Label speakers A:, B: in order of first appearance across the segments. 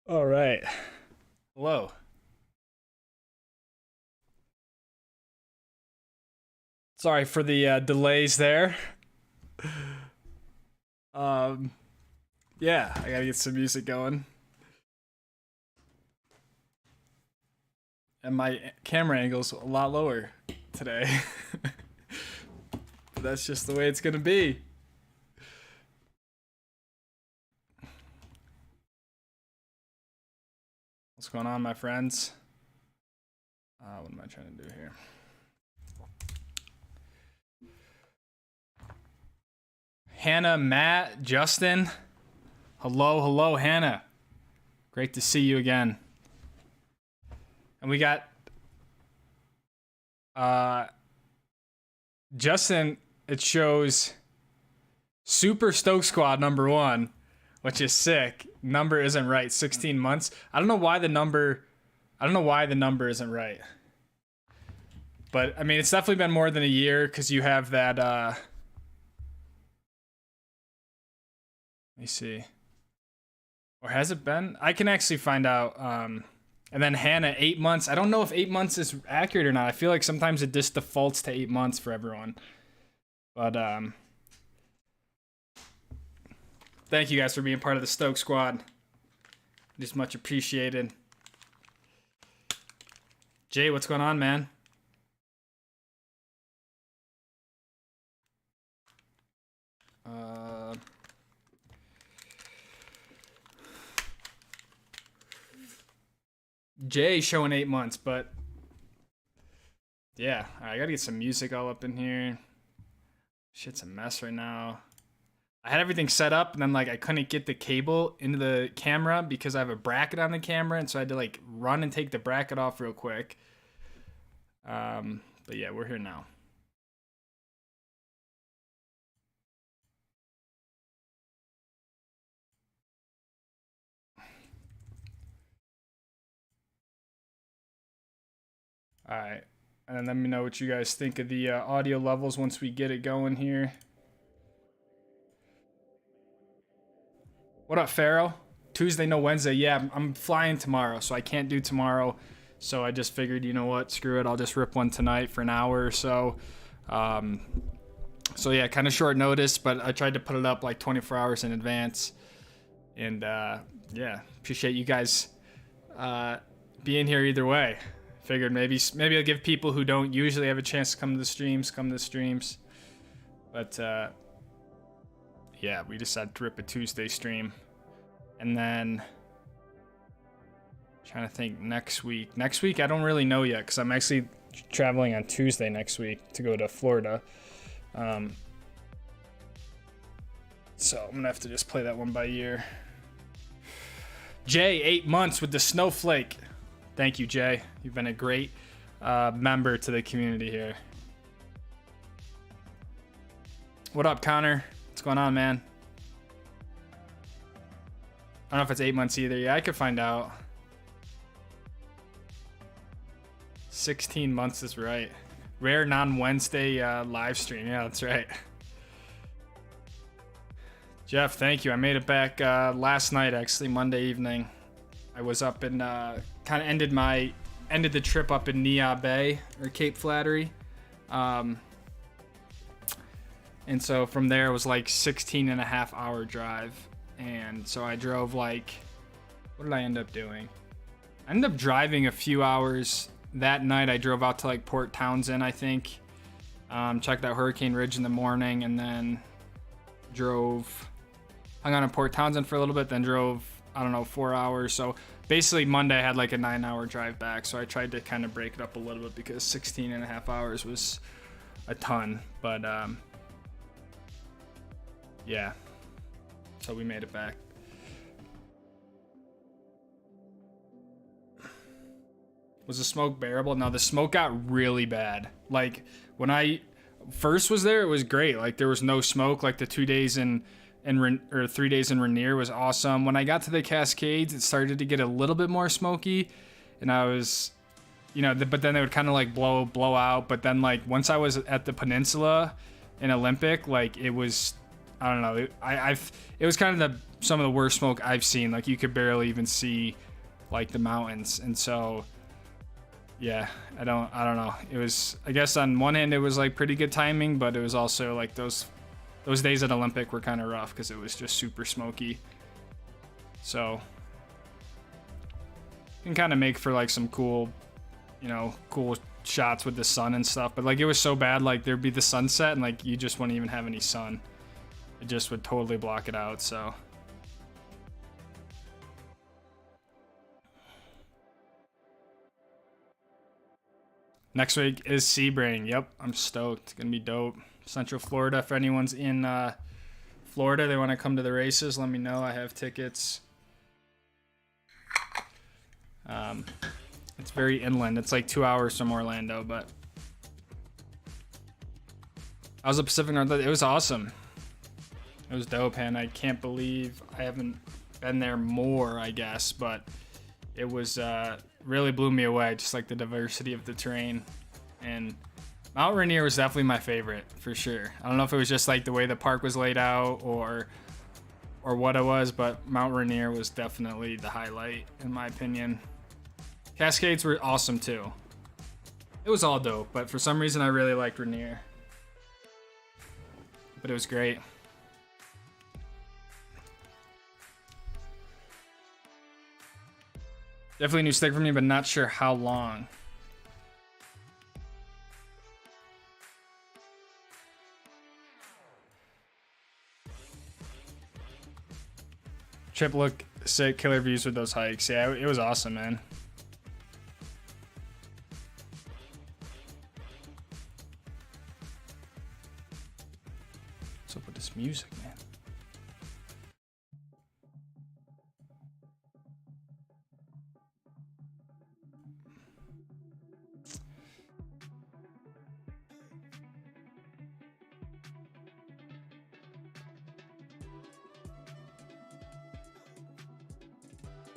A: All right. Hello. Sorry for the delays there. Um, yeah, I gotta get some music going. And my camera angle's a lot lower today. But that's just the way it's gonna be. What's going on, my friends? What am I trying to do here? Hannah, Matt, Justin. Hello, Hannah. Great to see you again. And we got Justin, it shows Super Stoke Squad #1, which is sick. Number isn't right. 16 months. I don't know why the number isn't right. But I mean, it's definitely been more than a year because you have that let me see. Or has it been? I can actually find out. And then Hannah, 8 months. I don't know if 8 months is accurate or not. I feel like sometimes it just defaults to 8 months for everyone. But thank you guys for being part of the Stoke Squad. Just much appreciated. Jay, what's going on, man? Jay showing 8 months, but yeah, I gotta get some music all up in here. Shit's a mess right now. I had everything set up, and then like I couldn't get the cable into the camera because I have a bracket on the camera, and so I had to like run and take the bracket off real quick. But yeah, we're here now. All right, and then let me know what you guys think of the audio levels once we get it going here. What up, Pharaoh? Tuesday, no Wednesday. Yeah, I'm flying tomorrow, so I can't do tomorrow. So I just figured, you know what, screw it. I'll just rip one tonight for an hour or so. So yeah, kind of short notice, but I tried to put it up like 24 hours in advance. And yeah, appreciate you guys being here either way. Figured maybe I'll give people who don't usually have a chance to come to the streams. But yeah, we decided to rip a Tuesday stream. And then trying to think next week. Next week I don't really know yet because I'm actually traveling on Tuesday next week to go to Florida. So I'm gonna have to just play that one by ear. Jay, 8 months with the snowflake. Thank you, Jay. You've been a great member to the community here. What up, Connor? What's going on, man? I don't know if it's 8 months either. Yeah, I could find out. 16 months is right. Rare non-Wednesday live stream. Yeah, that's right. Jeff, thank you. I made it back last night, actually, Monday evening. I was up in kind of ended the trip up in Nia Bay or Cape Flattery. And so from there it was like 16.5-hour drive. And so I drove like, what did I end up doing? I ended up driving a few hours that night. I drove out to like Port Townsend, I think. Checked out Hurricane Ridge in the morning, and then hung on in Port Townsend for a little bit, then drove, I don't know, 4 hours. So basically Monday I had like a 9-hour drive back. So I tried to kind of break it up a little bit because 16.5 hours was a ton. But yeah, so we made it back. Was the smoke bearable? No, the smoke got really bad. Like when I first was there, it was great. Like there was no smoke. Like the 2 days or 3 days in Rainier was awesome. When I got to the Cascades, it started to get a little bit more smoky, and I was, you know, but then they would kind of like blow out. But then like once I was at the Peninsula in Olympic, like it was, I don't know, it was kind of some of the worst smoke I've seen. Like, you could barely even see like the mountains. And so yeah, I don't know. It was, I guess on one hand it was like pretty good timing, but it was also like those days at Olympic were kind of rough because it was just super smoky. So you can kind of make for like some cool, you know, cool shots with the sun and stuff, but like it was so bad, like there'd be the sunset and like you just wouldn't even have any sun. It just would totally block it out. So next week is Sebring. Yep, I'm stoked. It's gonna be dope. Central Florida. If anyone's in Florida, they want to come to the races, let me know. I have tickets. It's very inland. It's like 2 hours from Orlando, but I was a Pacific Northwest. It was awesome. It was dope, and I can't believe I haven't been there more, I guess, but it was really blew me away, just like the diversity of the terrain. And Mount Rainier was definitely my favorite for sure. I don't know if it was just like the way the park was laid out or what it was, but Mount Rainier was definitely the highlight in my opinion. Cascades were awesome too. It was all dope, but for some reason I really liked Rainier. But it was great. Definitely a new stick for me, but not sure how long. Trip look sick, killer views with those hikes. Yeah, it was awesome, man. What's up with this music, man?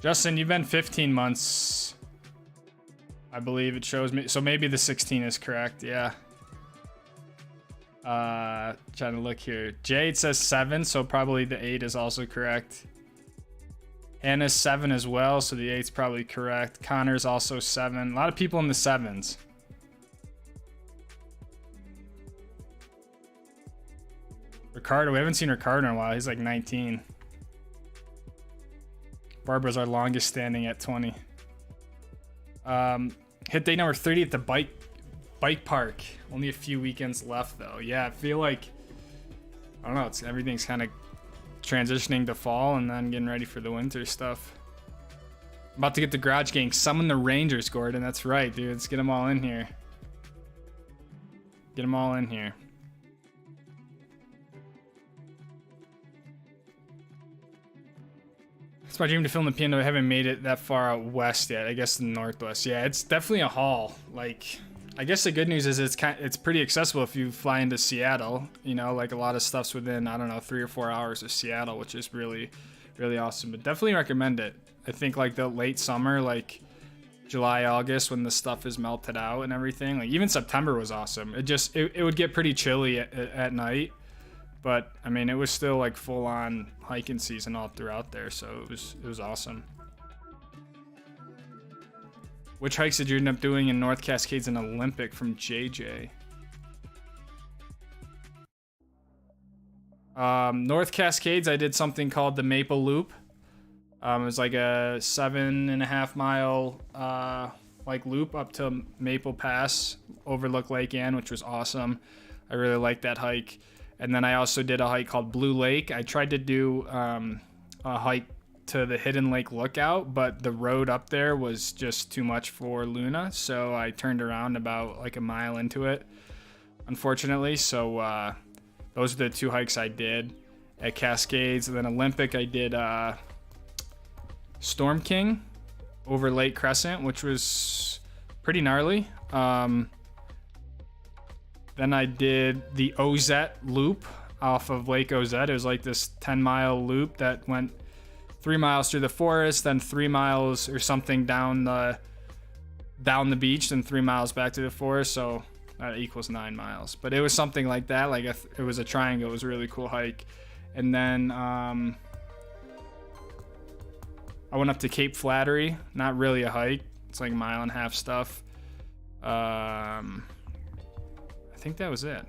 A: Justin, you've been 15 months. I believe it shows me. So maybe the 16 is correct. Yeah. Trying to look here. Jade says 7, so probably the 8 is also correct. Hannah's 7 as well, so the 8's probably correct. Connor's also 7. A lot of people in the 7s. Ricardo, we haven't seen Ricardo in a while. He's like 19. Barbara's our longest standing at 20. Hit day number 30 at the bike park. Only a few weekends left though. Yeah, I feel like, I don't know, everything's kind of transitioning to fall and then getting ready for the winter stuff. I'm about to get the Garage Gang. Summon the Rangers, Gordon. That's right, dude. Let's get them all in here. Get them all in here. It's my dream to film the piano. I haven't made it that far out west yet. I guess the northwest. Yeah, it's definitely a haul. Like, I guess the good news is it's pretty accessible if you fly into Seattle. You know, like a lot of stuff's within, I don't know, 3 or 4 hours of Seattle, which is really, really awesome. But definitely recommend it. I think like the late summer, like July, August, when the stuff is melted out and everything. Like even September was awesome. It would get pretty chilly at night. But I mean, it was still like full on hiking season all throughout there, so it was awesome. Which hikes did you end up doing in North Cascades and Olympic from JJ? North Cascades, I did something called the Maple Loop. It was like a 7.5 mile like loop up to Maple Pass, overlook Lake Ann, which was awesome. I really liked that hike. And then I also did a hike called Blue Lake. I tried to do a hike to the Hidden Lake Lookout, but the road up there was just too much for Luna. So I turned around about like a mile into it, unfortunately. So those are the 2 hikes I did at Cascades. And then Olympic, I did Storm King over Lake Crescent, which was pretty gnarly. Then I did the Ozette loop off of Lake Ozette. It was like this 10-mile loop that went 3 miles through the forest, then 3 miles or something down the beach, then 3 miles back to the forest. So that equals 9 miles. But it was something like that. Like it was a triangle. It was a really cool hike. And then I went up to Cape Flattery. Not really a hike. It's like a mile and a half stuff. I think that was it.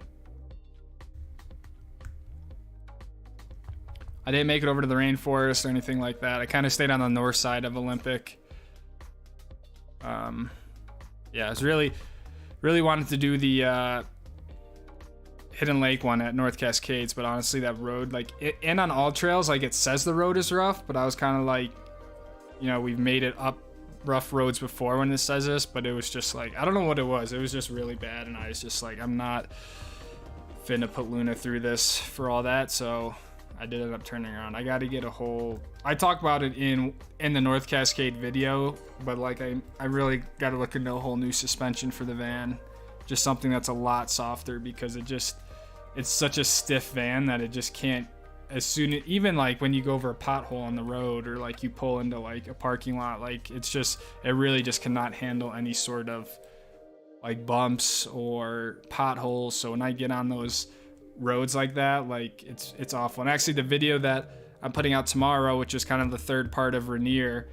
A: I didn't make it over to the rainforest or anything like that. I kind of stayed on the north side of Olympic. Yeah, I was really wanted to do the Hidden Lake one at North Cascades, but honestly, that road, like, and on all trails, like, it says the road is rough, but I was kind of like, you know, we've made it up rough roads before when it says this, but it was just like, I don't know what it was. It was just really bad, and I was just like, I'm not finna put Luna through this for all that, so I did end up turning around. I got to get a whole... I talked about it in the North Cascade video, but like I really got to look into a whole new suspension for the van. Just something that's a lot softer, because it's such a stiff van that it just can't, as soon as, even like when you go over a pothole on the road, or like you pull into like a parking lot, like it really just cannot handle any sort of like bumps or potholes. So when I get on those roads like that, like it's awful. And actually the video that I'm putting out tomorrow, which is kind of the third part of Rainier,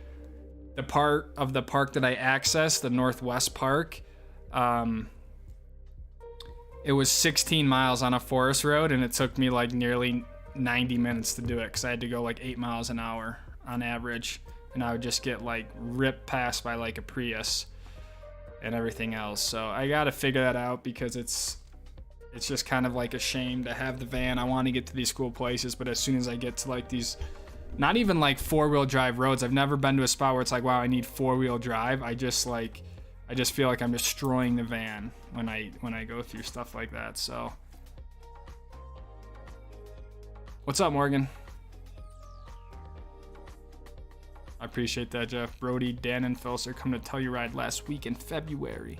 A: the part of the park that I accessed, the Northwest Park, it was 16 miles on a forest road, and it took me like nearly 90 minutes to do it, because I had to go like 8 miles an hour on average, and I would just get like ripped past by like a Prius and everything else. So I gotta figure that out, because it's just kind of like a shame to have the van. I want to get to these cool places, but as soon as I get to like these, not even like 4-wheel drive roads, I've never been to a spot where it's like, wow, I need 4-wheel drive. I just feel like I'm destroying the van when I go through stuff like that. So what's up, Morgan? I appreciate that, Jeff. Brody, Dan, and Felser come to Telluride last week in February.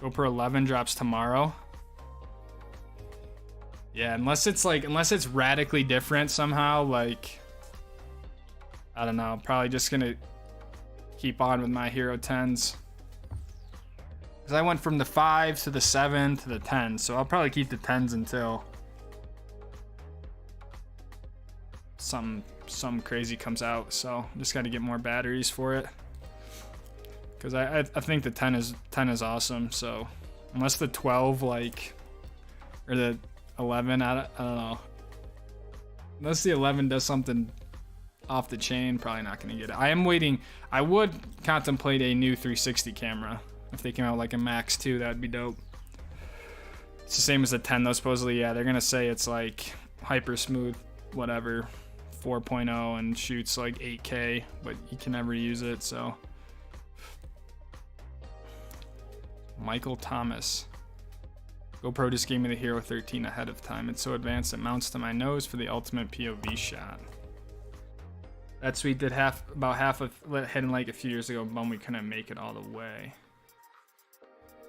A: GoPro 11 drops tomorrow. Yeah, unless it's radically different somehow, like, I don't know, probably just gonna keep on with my Hero 10s. Because I went from the 5 to the 7 to the 10, so I'll probably keep the 10s until some crazy comes out. So just got to get more batteries for it. Because I think the 10 is awesome. So unless the 12 like, or the 11, I don't know. Unless the 11 does something off the chain, probably not going to get it. I am waiting. I would contemplate a new 360 camera. If they came out like a Max 2, that'd be dope. It's the same as the 10 though, supposedly. Yeah, they're going to say it's like hyper smooth, whatever, 4.0 and shoots like 8K, but you can never use it, so. Michael Thomas. GoPro just gave me the Hero 13 ahead of time. It's so advanced it mounts to my nose for the ultimate POV shot. That suite did about half of Hidden Lake a few years ago, but we couldn't make it all the way.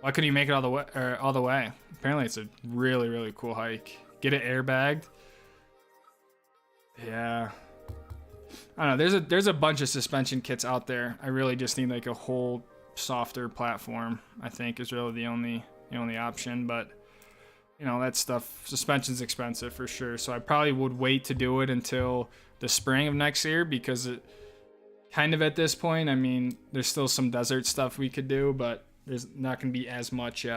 A: Why couldn't you make it all the way? Apparently it's a really, really cool hike. Get it airbagged. Yeah. I don't know. There's a bunch of suspension kits out there. I really just need like a whole softer platform, I think, is really the only option. But you know, that stuff, suspension's expensive for sure. So I probably would wait to do it until the spring of next year, because it kind of at this point, I mean, there's still some desert stuff we could do, but there's not going to be as much, you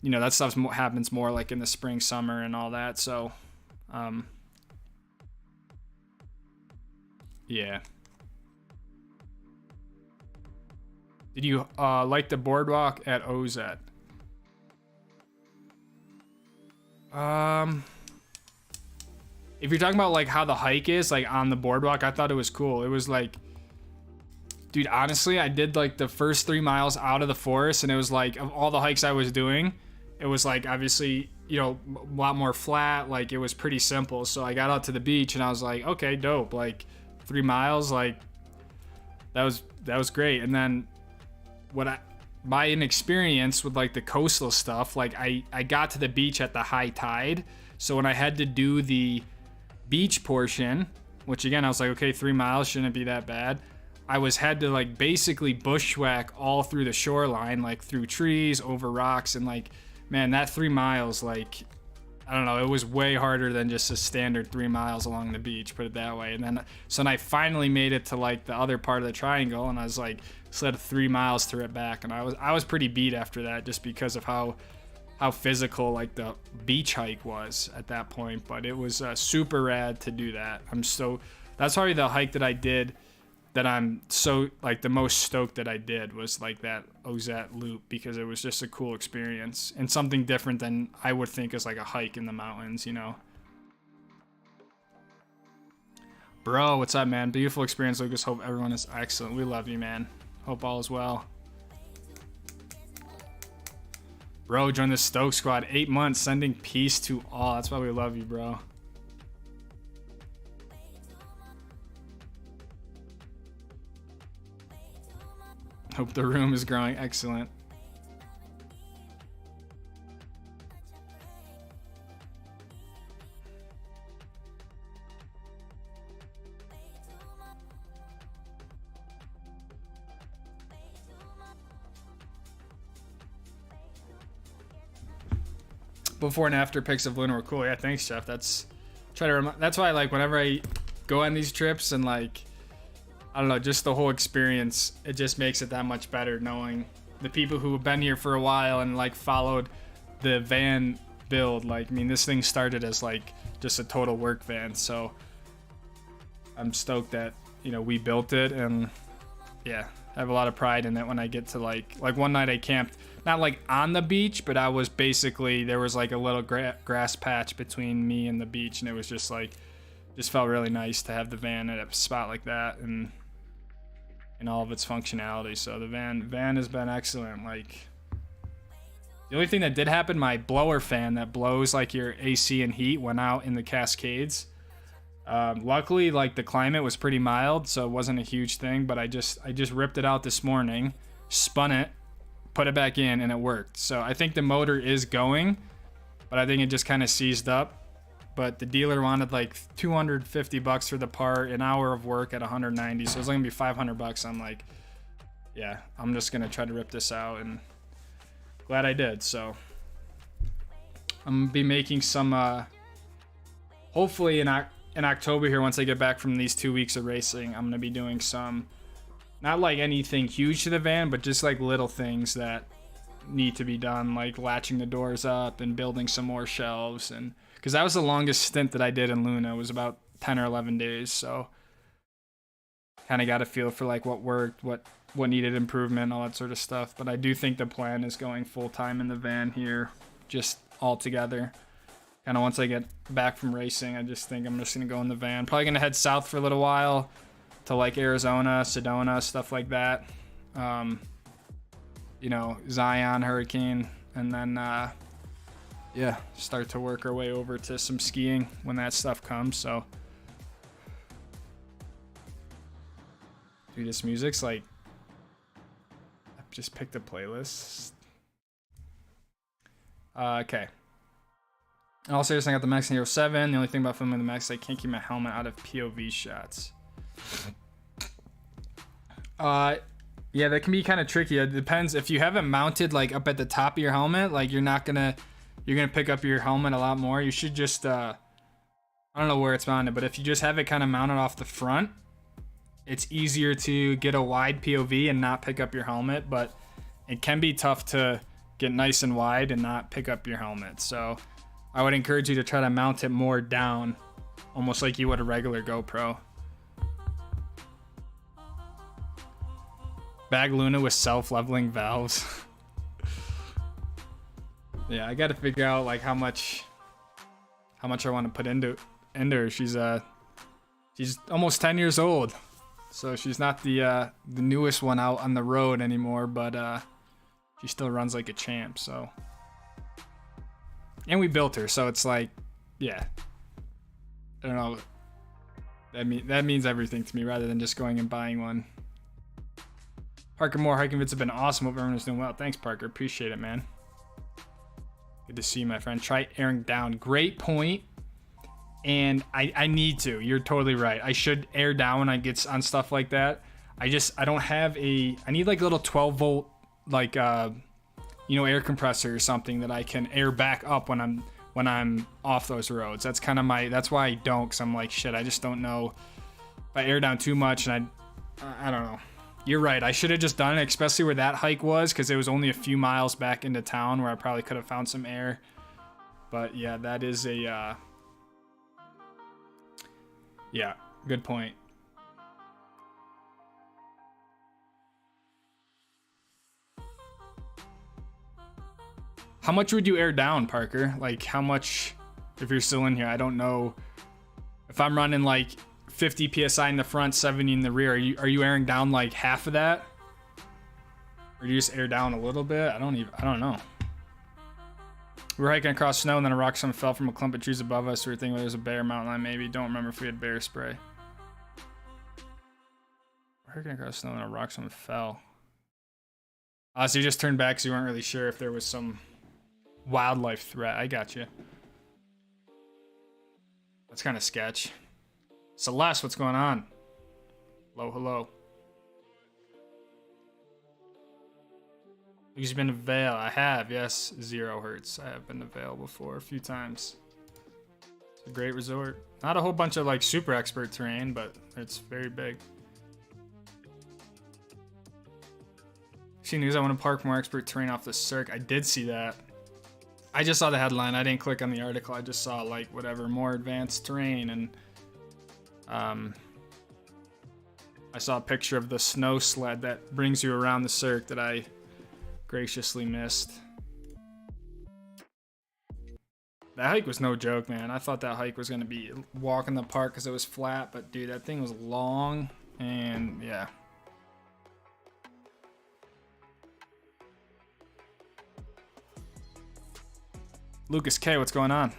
A: know, that stuff happens more like in the spring, summer, and all that. So, yeah. Did you like the boardwalk at OZ? If you're talking about like how the hike is like on the boardwalk, I thought it was cool. It was like, dude, honestly, I did like the first 3 miles out of the forest, and it was like, of all the hikes I was doing, it was like obviously, you know, a lot more flat. Like it was pretty simple. So I got out to the beach and I was like, okay, dope. Like 3 miles, like that was great. And then by inexperience with like the coastal stuff, like I got to the beach at the high tide. So when I had to do the beach portion, which again, I was like, okay, 3 miles shouldn't be that bad. I had to like basically bushwhack all through the shoreline, like through trees, over rocks, and like, man, that 3 miles, like, I don't know, it was way harder than just a standard 3 miles along the beach, put it that way. And then, so then I finally made it to like the other part of the triangle, and I was like, slid 3 miles through it back, and I was pretty beat after that, just because of how physical like the beach hike was at that point. But it was super rad to do that. That's probably the hike that I did that I'm so like the most stoked that I did, was like that Ozette loop, because it was just a cool experience and something different than I would think is like a hike in the mountains, you know. Bro, what's up, man? Beautiful experience, Lucas. Hope everyone is excellent. We love you, man. Hope all is well. Bro, join the Stoke squad. 8 months, sending peace to all. That's why we love you, bro. Hope the room is growing. Excellent. Before and after pics of Luna were cool. Yeah, thanks, Jeff. That's why, like, whenever I go on these trips and like, I don't know, just the whole experience, it just makes it that much better knowing the people who have been here for a while and like followed the van build. Like, I mean, this thing started as like just a total work van, so I'm stoked that, you know, we built it. And yeah, I have a lot of pride in it when I get to like one night I camped, not like on the beach, but I was basically, there was like a little grass patch between me and the beach, and it was just like, just felt really nice to have the van at a spot like that and all of its functionality. So the van has been excellent. Like, the only thing that did happen, my blower fan that blows like your AC and heat went out in the Cascades. Luckily, like, the climate was pretty mild, so it wasn't a huge thing, but I just ripped it out this morning, spun it, put it back in, and it worked. So I think the motor is going, but I think it just kind of seized up. But the dealer wanted like $250 for the part, an hour of work at 190, so it was gonna be $500. I'm like, yeah, I'm just gonna try to rip this out, and glad I did. So I'm gonna be making some, hopefully in October here, once I get back from these 2 weeks of racing, I'm gonna be doing some, not like anything huge to the van, but just like little things that need to be done, like latching the doors up and building some more shelves. And because that was the longest stint that I did in Luna, it was about 10 or 11 days, so kind of got a feel for like what worked, what needed improvement, all that sort of stuff. But I do think the plan is going full-time in the van here, just all together. Kind of once I get back from racing, I just think I'm just gonna go in the van, probably gonna head south for a little while to like Arizona, Sedona, stuff like that. You know, Zion, Hurricane, and then yeah, start to work our way over to some skiing when that stuff comes. So dude, this music's like, I've just picked a playlist. Okay. I'll say this, I got the Max Hero 7. The only thing about filming the Max is I can't keep my helmet out of POV shots. Yeah, that can be kind of tricky. It depends. If you have it mounted like up at the top of your helmet, like you're gonna pick up your helmet a lot more. You should just I don't know where it's mounted, but if you just have it kind of mounted off the front, it's easier to get a wide POV and not pick up your helmet. But it can be tough to get nice and wide and not pick up your helmet. So I would encourage you to try to mount it more down, almost like you would a regular GoPro. Bag Luna with self-leveling valves. Yeah, I got to figure out like how much I want to put into her. She's almost 10 years old, so she's not the newest one out on the road anymore, but she still runs like a champ. So, and we built her, so it's like, yeah, I don't know. That means everything to me, rather than just going and buying one. Parker Moore, hiking vids have been awesome. Hope everyone's doing well. Thanks, Parker. Appreciate it, man. Good to see you, my friend. Try airing down. Great point. And I need to. You're totally right. I should air down when I get on stuff like that. I don't have I need like a little 12 volt, like, you know, air compressor or something that I can air back up when I'm off those roads. That's kind of that's why I don't, because I'm like, shit, I just don't know if I air down too much, and I don't know. You're right, I should have just done it, especially where that hike was, because it was only a few miles back into town where I probably could have found some air. But yeah, that is a yeah, good point. How much would you air down, Parker? Like, how much, if you're still in here? I don't know. If I'm running like 50 psi in the front, 70 in the rear, are you airing down like half of that? Or do you just air down a little bit? I don't know. We were hiking across snow, and then a rock stump fell from a clump of trees above us. We were thinking there was a bear, mountain lion maybe. Don't remember if we had bear spray. We're hiking across snow, and a rock stump fell. So you just turned back because you weren't really sure if there was some wildlife threat. I got you. That's kind of sketch. Celeste, what's going on? Hello, hello. You've been to Vail. I have, yes. 0 hertz. I have been to Vail before a few times. It's a great resort. Not a whole bunch of like super expert terrain, but it's very big. See news, I want to park more expert terrain off the circ. I did see that. I just saw the headline. I didn't click on the article. I just saw like whatever, more advanced terrain, and I saw a picture of the snow sled that brings you around the circ that I graciously missed. That hike was no joke, man. I thought that hike was gonna be walk in the park because it was flat, but dude, that thing was long, and yeah. Lucas K, what's going on?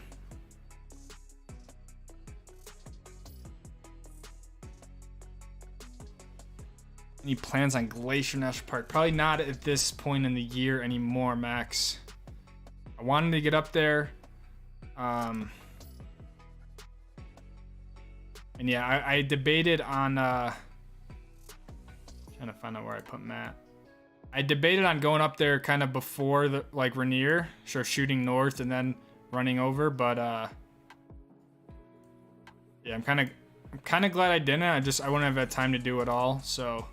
A: Any plans on Glacier National Park? Probably not at this point in the year anymore, Max. I wanted to get up there. And yeah, I debated on trying to find out where I put Matt. I debated on going up there kind of before the like Rainier, so shooting north and then running over, but yeah, I'm kind of glad I didn't. I wouldn't have had time to do it all, so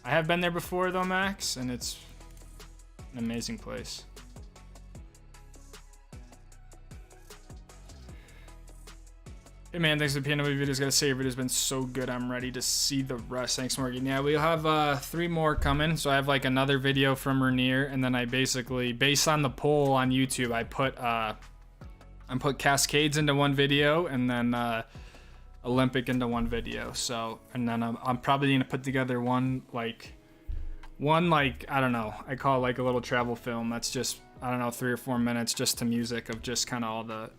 A: I have been there before though, Max, and it's an amazing place. Hey man, thanks for the piano videos. Gotta say, your video's been so good. I'm ready to see the rest. Thanks, Morgan. Yeah, we'll have 3 more coming. So I have like another video from Rainier, and then I basically, based on the poll on YouTube, I put Cascades into one video, and then Olympic into one video. So, and then I'm probably gonna put together one like I don't know. I call it like a little travel film. That's just, I don't know, 3 or 4 minutes just to music of just kind of all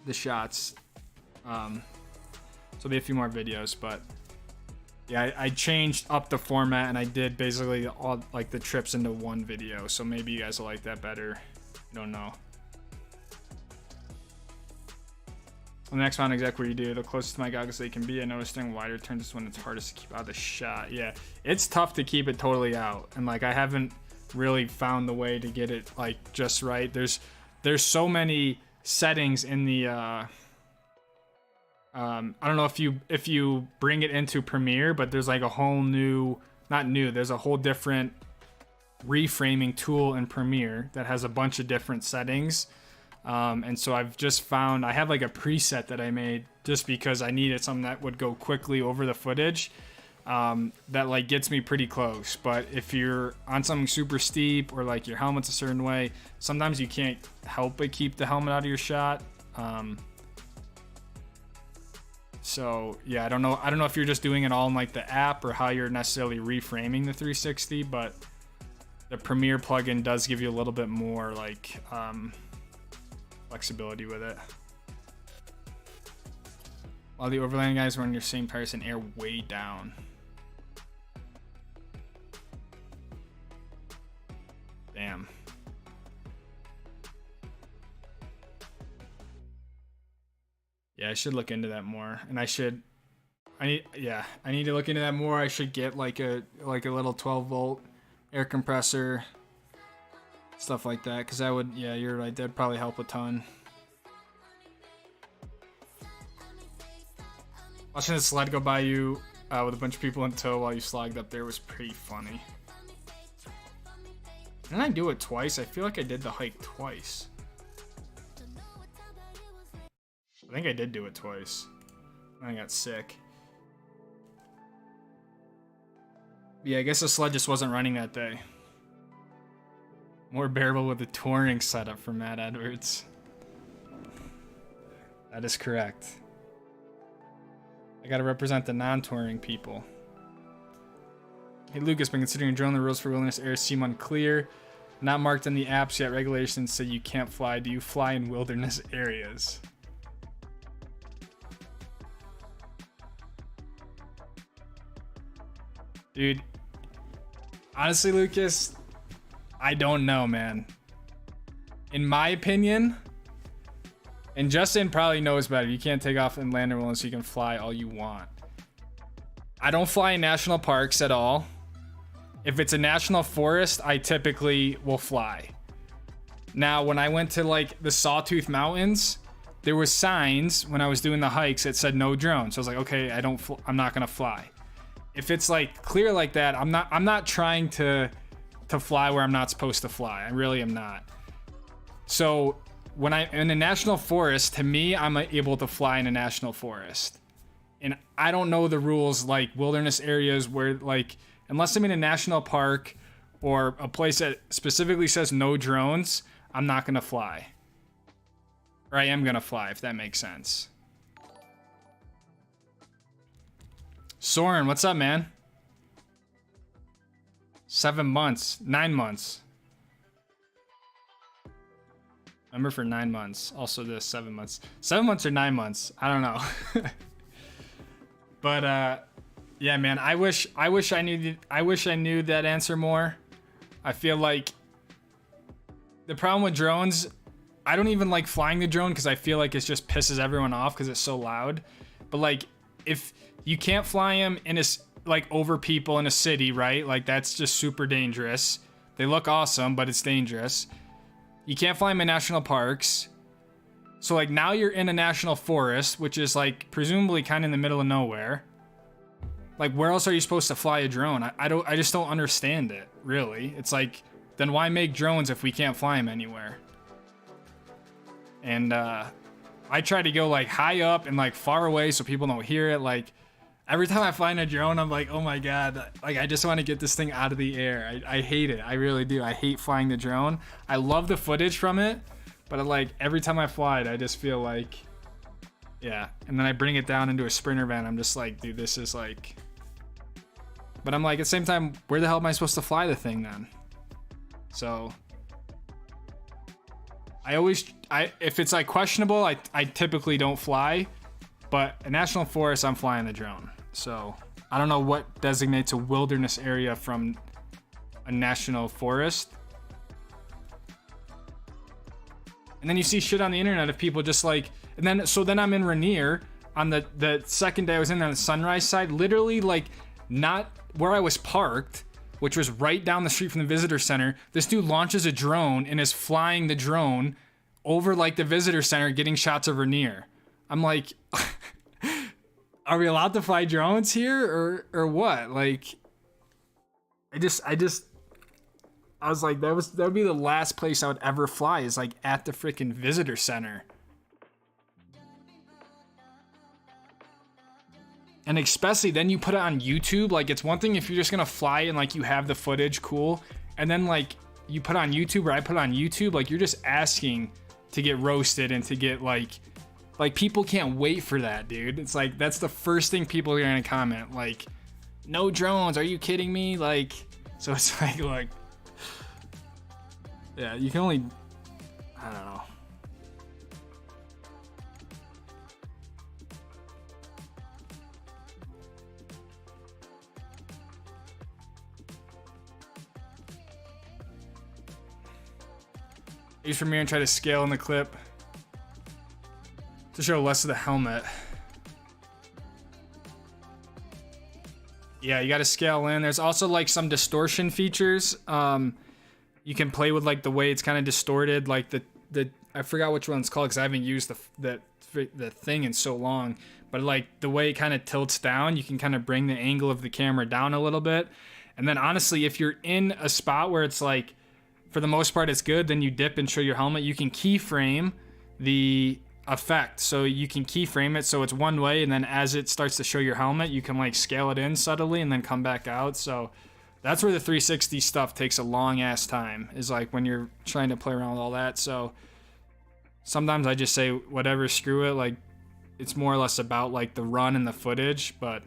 A: the shots. So there'll be a few more videos, but yeah, I changed up the format, and I did basically all like the trips into one video. So maybe you guys will like that better. I don't know. The next one, exactly where you do the closest to my goggles they can be. I noticed during wider turns is when it's hardest to keep out of the shot. Yeah, it's tough to keep it totally out, and like I haven't really found the way to get it like just right. There's so many settings in the I don't know if you bring it into Premiere, but there's like a whole new, not new, there's a whole different reframing tool in Premiere that has a bunch of different settings. And so I've just found, I have like a preset that I made just because I needed something that would go quickly over the footage, that like gets me pretty close. But if you're on something super steep or like your helmet's a certain way, sometimes you can't help but keep the helmet out of your shot. So yeah, I don't know if you're just doing it all in like the app or how you're necessarily reframing the 360, but the Premiere plugin does give you a little bit more like flexibility with it. While the overlanding guys run your same tires and air way down. Damn. Yeah, I should look into that more. And I need to look into that more. I should get like a little 12-volt air compressor, stuff like that, because that would, yeah, you're right, that'd probably help a ton. Watching the sled go by you with a bunch of people in tow while you slogged up there was pretty funny. Didn't I do it twice? I feel like I did the hike twice. I think I did do it twice. I got sick. Yeah, I guess the sled just wasn't running that day. More bearable with the touring setup from Matt Edwards. That is correct. I gotta represent the non-touring people. Hey Lucas, been considering drilling the rules for wilderness areas seem unclear. Not marked in the apps yet. Regulations say you can't fly. Do you fly in wilderness areas? Dude, honestly, Lucas, I don't know, man. In my opinion, and Justin probably knows better, you can't take off and land unless you can fly all you want. I don't fly in national parks at all. If it's a national forest, I typically will fly. Now, when I went to like the Sawtooth Mountains, there was signs when I was doing the hikes that said no drones. So I was like, okay, I'm not gonna fly. If it's like clear like that, I'm not trying to fly where I'm not supposed to fly. I really am not. So when I'm in a national forest, to me, I'm able to fly in a national forest. And I don't know the rules like wilderness areas where like, unless I'm in a national park or a place that specifically says no drones, I'm not gonna fly. Or I am gonna fly, if that makes sense. Soren, what's up, man? 7 months, 9 months. Remember for 9 months. Also this 7 months. 7 months or 9 months. I don't know. But yeah, man, I wish I knew that answer more. I feel like the problem with drones, I don't even like flying the drone because I feel like it just pisses everyone off because it's so loud. But like, if you can't fly them in a, like over people in a city, right? Like that's just super dangerous. They look awesome, but it's dangerous. You can't fly them in national parks. So like now you're in a national forest, which is like presumably kind of in the middle of nowhere. Like where else are you supposed to fly a drone? I just don't understand it, really. It's like, then why make drones if we can't fly them anywhere? And I try to go like high up and like far away so people don't hear it. Like every time I fly in a drone, I'm like, oh my God, like I just want to get this thing out of the air. I hate it. I really do. I hate flying the drone. I love the footage from it, but like every time I fly it, I just feel like, yeah. And then I bring it down into a Sprinter van. I'm just like, dude, this is like, but I'm like, at the same time, where the hell am I supposed to fly the thing then? So if it's like questionable, I typically don't fly, but a national forest, I'm flying the drone. So I don't know what designates a wilderness area from a national forest. And then you see shit on the internet of people just like, and then, so then I'm in Rainier on the second day I was in on the Sunrise side, literally like not where I was parked, which was right down the street from the visitor center. This dude launches a drone and is flying the drone over like the visitor center, getting shots of Rainier. I'm like, are we allowed to fly drones here or what? Like, I was like, that would be the last place I would ever fly, is like at the freaking visitor center. And especially then you put it on YouTube. Like, it's one thing if you're just gonna fly and like you have the footage, cool. And then like you put on YouTube, or I put on YouTube, like you're just asking to get roasted and to get like people can't wait for that, dude. It's like, that's the first thing people are gonna comment, like, no drones, are you kidding me? Like, so it's like, yeah, you can only, I don't know. Use Premiere and try to scale in the clip to show less of the helmet. Yeah, you got to scale in. There's also like some distortion features. You can play with like the way it's kind of distorted, like the I forgot which one it's called because I haven't used the thing in so long. But like the way it kind of tilts down, you can kind of bring the angle of the camera down a little bit. And then honestly, if you're in a spot where it's like, for the most part, it's good, then you dip and show your helmet. You can keyframe the effect. So you can keyframe it so it's one way, and then as it starts to show your helmet, you can like scale it in subtly and then come back out. So that's where the 360 stuff takes a long ass time, is like when you're trying to play around with all that. So sometimes I just say whatever, screw it. Like it's more or less about like the run and the footage. But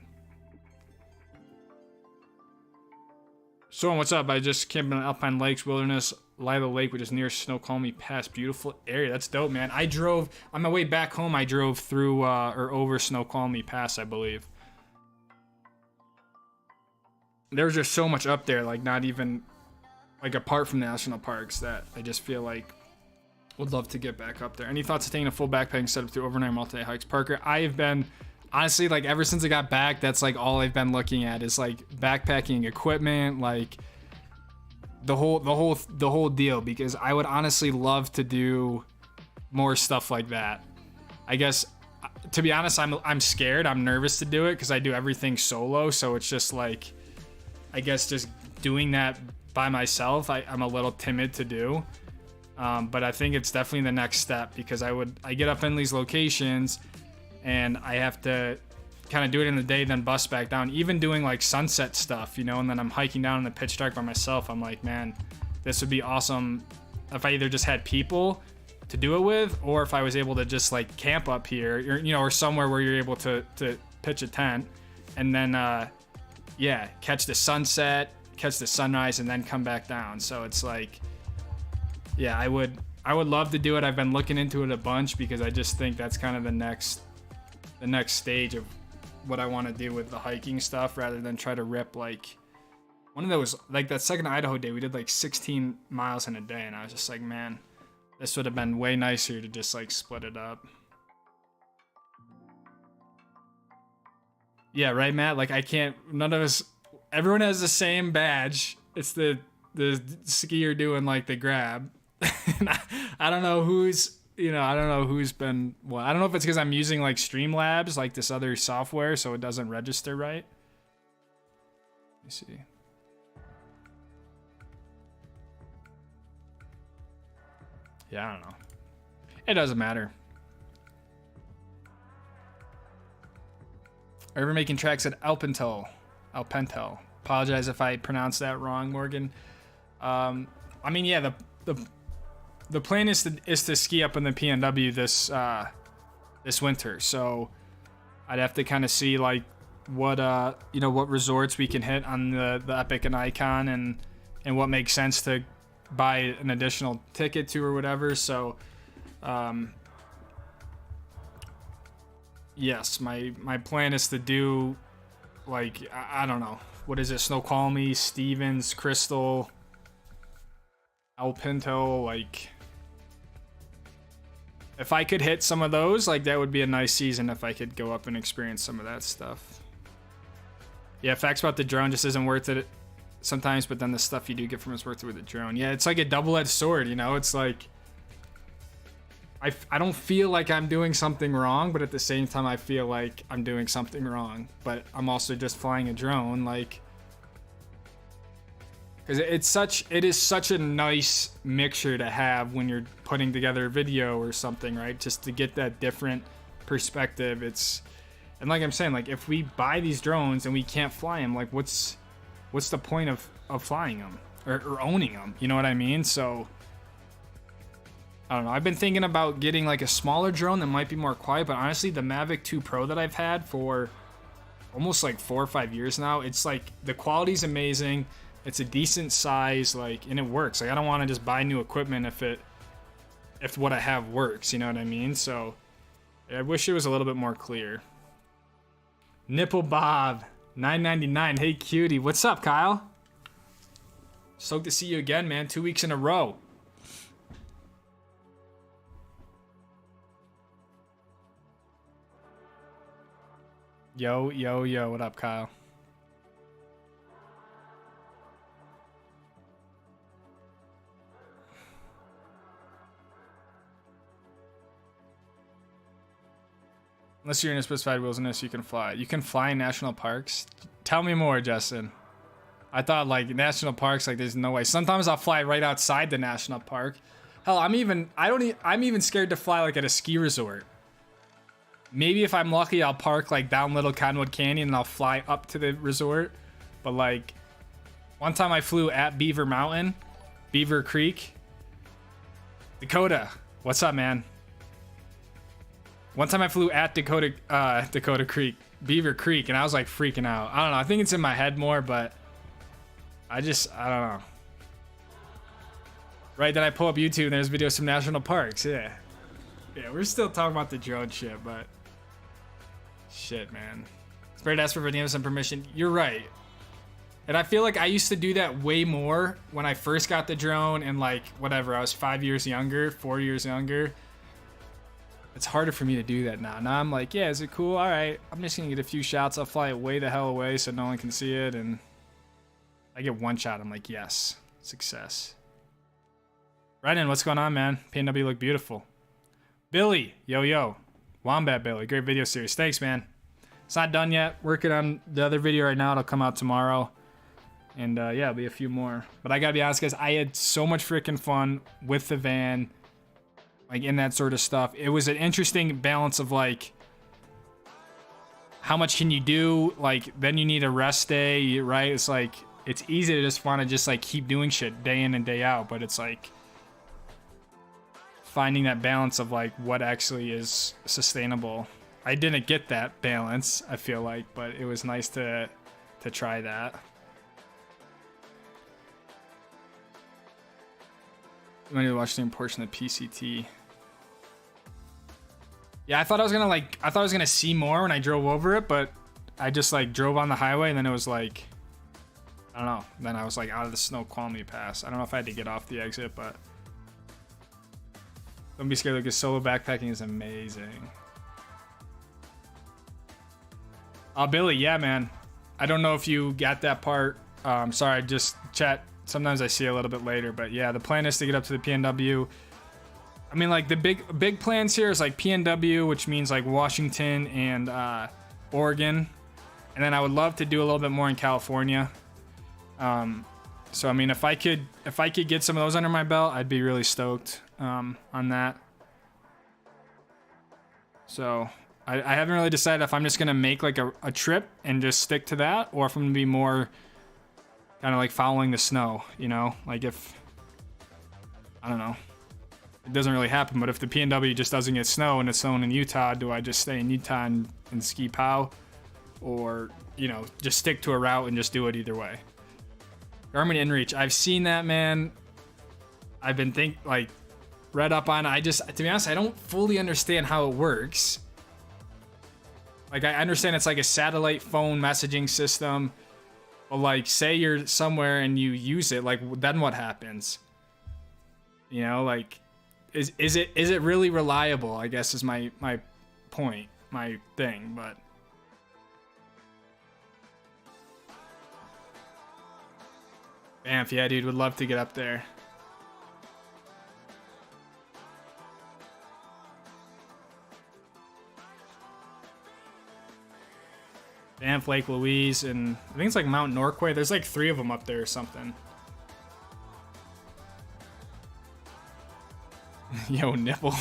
A: so what's up? I just camped in Alpine Lakes Wilderness, Lila Lake, which is near Snoqualmie Pass. Beautiful area. That's dope, man. I drove on my way back home. I drove through or over Snoqualmie Pass, I believe. There's just so much up there, like not even like apart from national parks, that I just feel like would love to get back up there. Any thoughts of taking a full backpacking setup through overnight multi-day hikes? Parker, I have been, honestly, like ever since I got back, that's like all I've been looking at is like backpacking equipment, like the whole deal, because I would honestly love to do more stuff like that. I guess, to be honest, I'm scared. I'm nervous to do it because I do everything solo. So it's just like, I guess just doing that by myself, I'm a little timid to do. But I think it's definitely the next step, because I get up in these locations and I have to kind of do it in the day, then bust back down. Even doing like sunset stuff, you know, and then I'm hiking down in the pitch dark by myself. I'm like, man, this would be awesome if I either just had people to do it with, or if I was able to just like camp up here, or, you know, or somewhere where you're able to pitch a tent and then, yeah, catch the sunset, catch the sunrise, and then come back down. So it's like, yeah, I would love to do it. I've been looking into it a bunch because I just think that's kind of the next stage of what I want to do with the hiking stuff, rather than try to rip like one of those, like that second Idaho day, we did like 16 miles in a day, and I was just like, man, this would have been way nicer to just like split it up. Yeah, right, Matt? Like I can't, none of us, everyone has the same badge. It's the skier doing like the grab. I don't know who's, you know, I don't know who's been, well, I don't know if it's because I'm using like Streamlabs, like this other software, so it doesn't register right. Let me see. Yeah, I don't know. It doesn't matter. Are you ever making tracks at Alpentel? Apologize if I pronounced that wrong, Morgan. I mean, yeah, the plan is to ski up in the PNW this winter. So I'd have to kind of see like what you know, what resorts we can hit on the Epic and Icon, and what makes sense to buy an additional ticket to or whatever. So yes, my plan is to do like, I don't know, what is it, Snoqualmie, Stevens, Crystal, El Pinto. Like if I could hit some of those, like that would be a nice season if I could go up and experience some of that stuff. Yeah, facts about the drone just isn't worth it sometimes, but then the stuff you do get from it's worth it with the drone. Yeah, it's like a double-edged sword, you know? It's like I don't feel like I'm doing something wrong, but at the same time I feel like I'm doing something wrong, but I'm also just flying a drone, like, because it is such a nice mixture to have when you're putting together a video or something, right? Just to get that different perspective. And like I'm saying, like if we buy these drones and we can't fly them, like what's the point of flying them or owning them? You know what I mean? So I don't know. I've been thinking about getting like a smaller drone that might be more quiet, but honestly, the Mavic 2 Pro that I've had for almost like 4 or 5 years now, it's like the quality's amazing. It's a decent size, like, and it works. Like I don't want to just buy new equipment if what I have works, you know what I mean? So I wish it was a little bit more clear. Nipple Bob, $9.99. Hey cutie, what's up, Kyle? Stoked to see you again, man. 2 weeks in a row. Yo, yo, yo, what up, Kyle? Unless you're in a specified wilderness, you can fly. You can fly in national parks? Tell me more, Justin. I thought like national parks, like there's no way. Sometimes I'll fly right outside the national park. Hell, I'm even scared to fly like at a ski resort. Maybe if I'm lucky, I'll park like down Little Cottonwood Canyon and I'll fly up to the resort. But like one time I flew at Beaver Mountain, Beaver Creek. Dakota, what's up, man? One time I flew at Dakota Creek, Beaver Creek, and I was like freaking out. I don't know. I think it's in my head more, but I don't know. Right, then I pull up YouTube and there's videos from national parks. Yeah. Yeah, we're still talking about the drone shit, but shit, man. It's better to ask for videos and permission. You're right. And I feel like I used to do that way more when I first got the drone and like whatever, I was 5 years younger, 4 years younger. It's harder for me to do that now. Now I'm like, yeah, is it cool? All right, I'm just gonna get a few shots. I'll fly it way the hell away so no one can see it. And I get one shot. I'm like, yes, success. Brennan, what's going on, man? PNW look beautiful. Billy, yo, yo. Wombat Billy, great video series. Thanks, man. It's not done yet. Working on the other video right now. It'll come out tomorrow. And yeah, it'll be a few more. But I gotta be honest, guys, I had so much freaking fun with the van. Like in that sort of stuff. It was an interesting balance of like how much can you do, like then you need a rest day, right? It's like it's easy to just want to just like keep doing shit day in and day out, but it's like finding that balance of like what actually is sustainable. I didn't get that balance, I feel like, but it was nice to try that. I need to watch the portion of PCT. Yeah, I thought I was gonna see more when I drove over it, but I just like drove on the highway and then it was like, I don't know. Then I was like out of the snow quality pass. I don't know if I had to get off the exit, but don't be scared because solo backpacking is amazing. Billy, yeah, man. I don't know if you got that part. Sorry, just chat. Sometimes I see a little bit later, but yeah, the plan is to get up to the PNW. I mean, like the big plans here is like PNW, which means like Washington and Oregon, and then I would love to do a little bit more in California. So I mean, if I could get some of those under my belt, I'd be really stoked on that. So I haven't really decided if I'm just gonna make like a trip and just stick to that, or if I'm gonna be more kind of like following the snow, you know, like if, I don't know, it doesn't really happen, but if the PNW just doesn't get snow and it's snowing in Utah, do I just stay in Utah and ski POW, or, you know, just stick to a route and just do it either way? Garmin InReach, I've seen that, man. I've been read up on it. To be honest, I don't fully understand how it works. Like, I understand it's like a satellite phone messaging system. But like, say you're somewhere and you use it, like then what happens? You know, like, is it really reliable? I guess is my point, my thing. But Banff, yeah, dude, would love to get up there. Banff, Lake Louise, and I think it's like Mount Norquay. There's like 3 of them up there or something. Yo, nipple.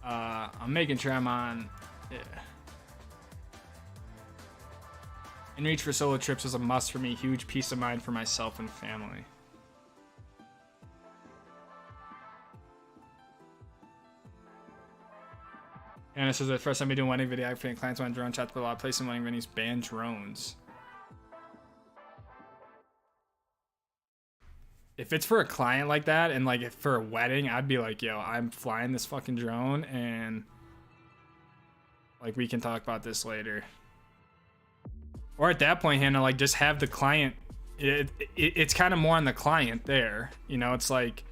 A: I'm making sure I'm on. Yeah. InReach for solo trips is a must for me. Huge peace of mind for myself and family. And this is the first time we do wedding video. I think clients want drone shots, but a lot of places in wedding venues ban drones. If it's for a client like that, and like if for a wedding, I'd be like, yo, I'm flying this fucking drone, and like we can talk about this later. Or at that point, Hannah, like just have the client it's kind of more on the client there. You know, it's like,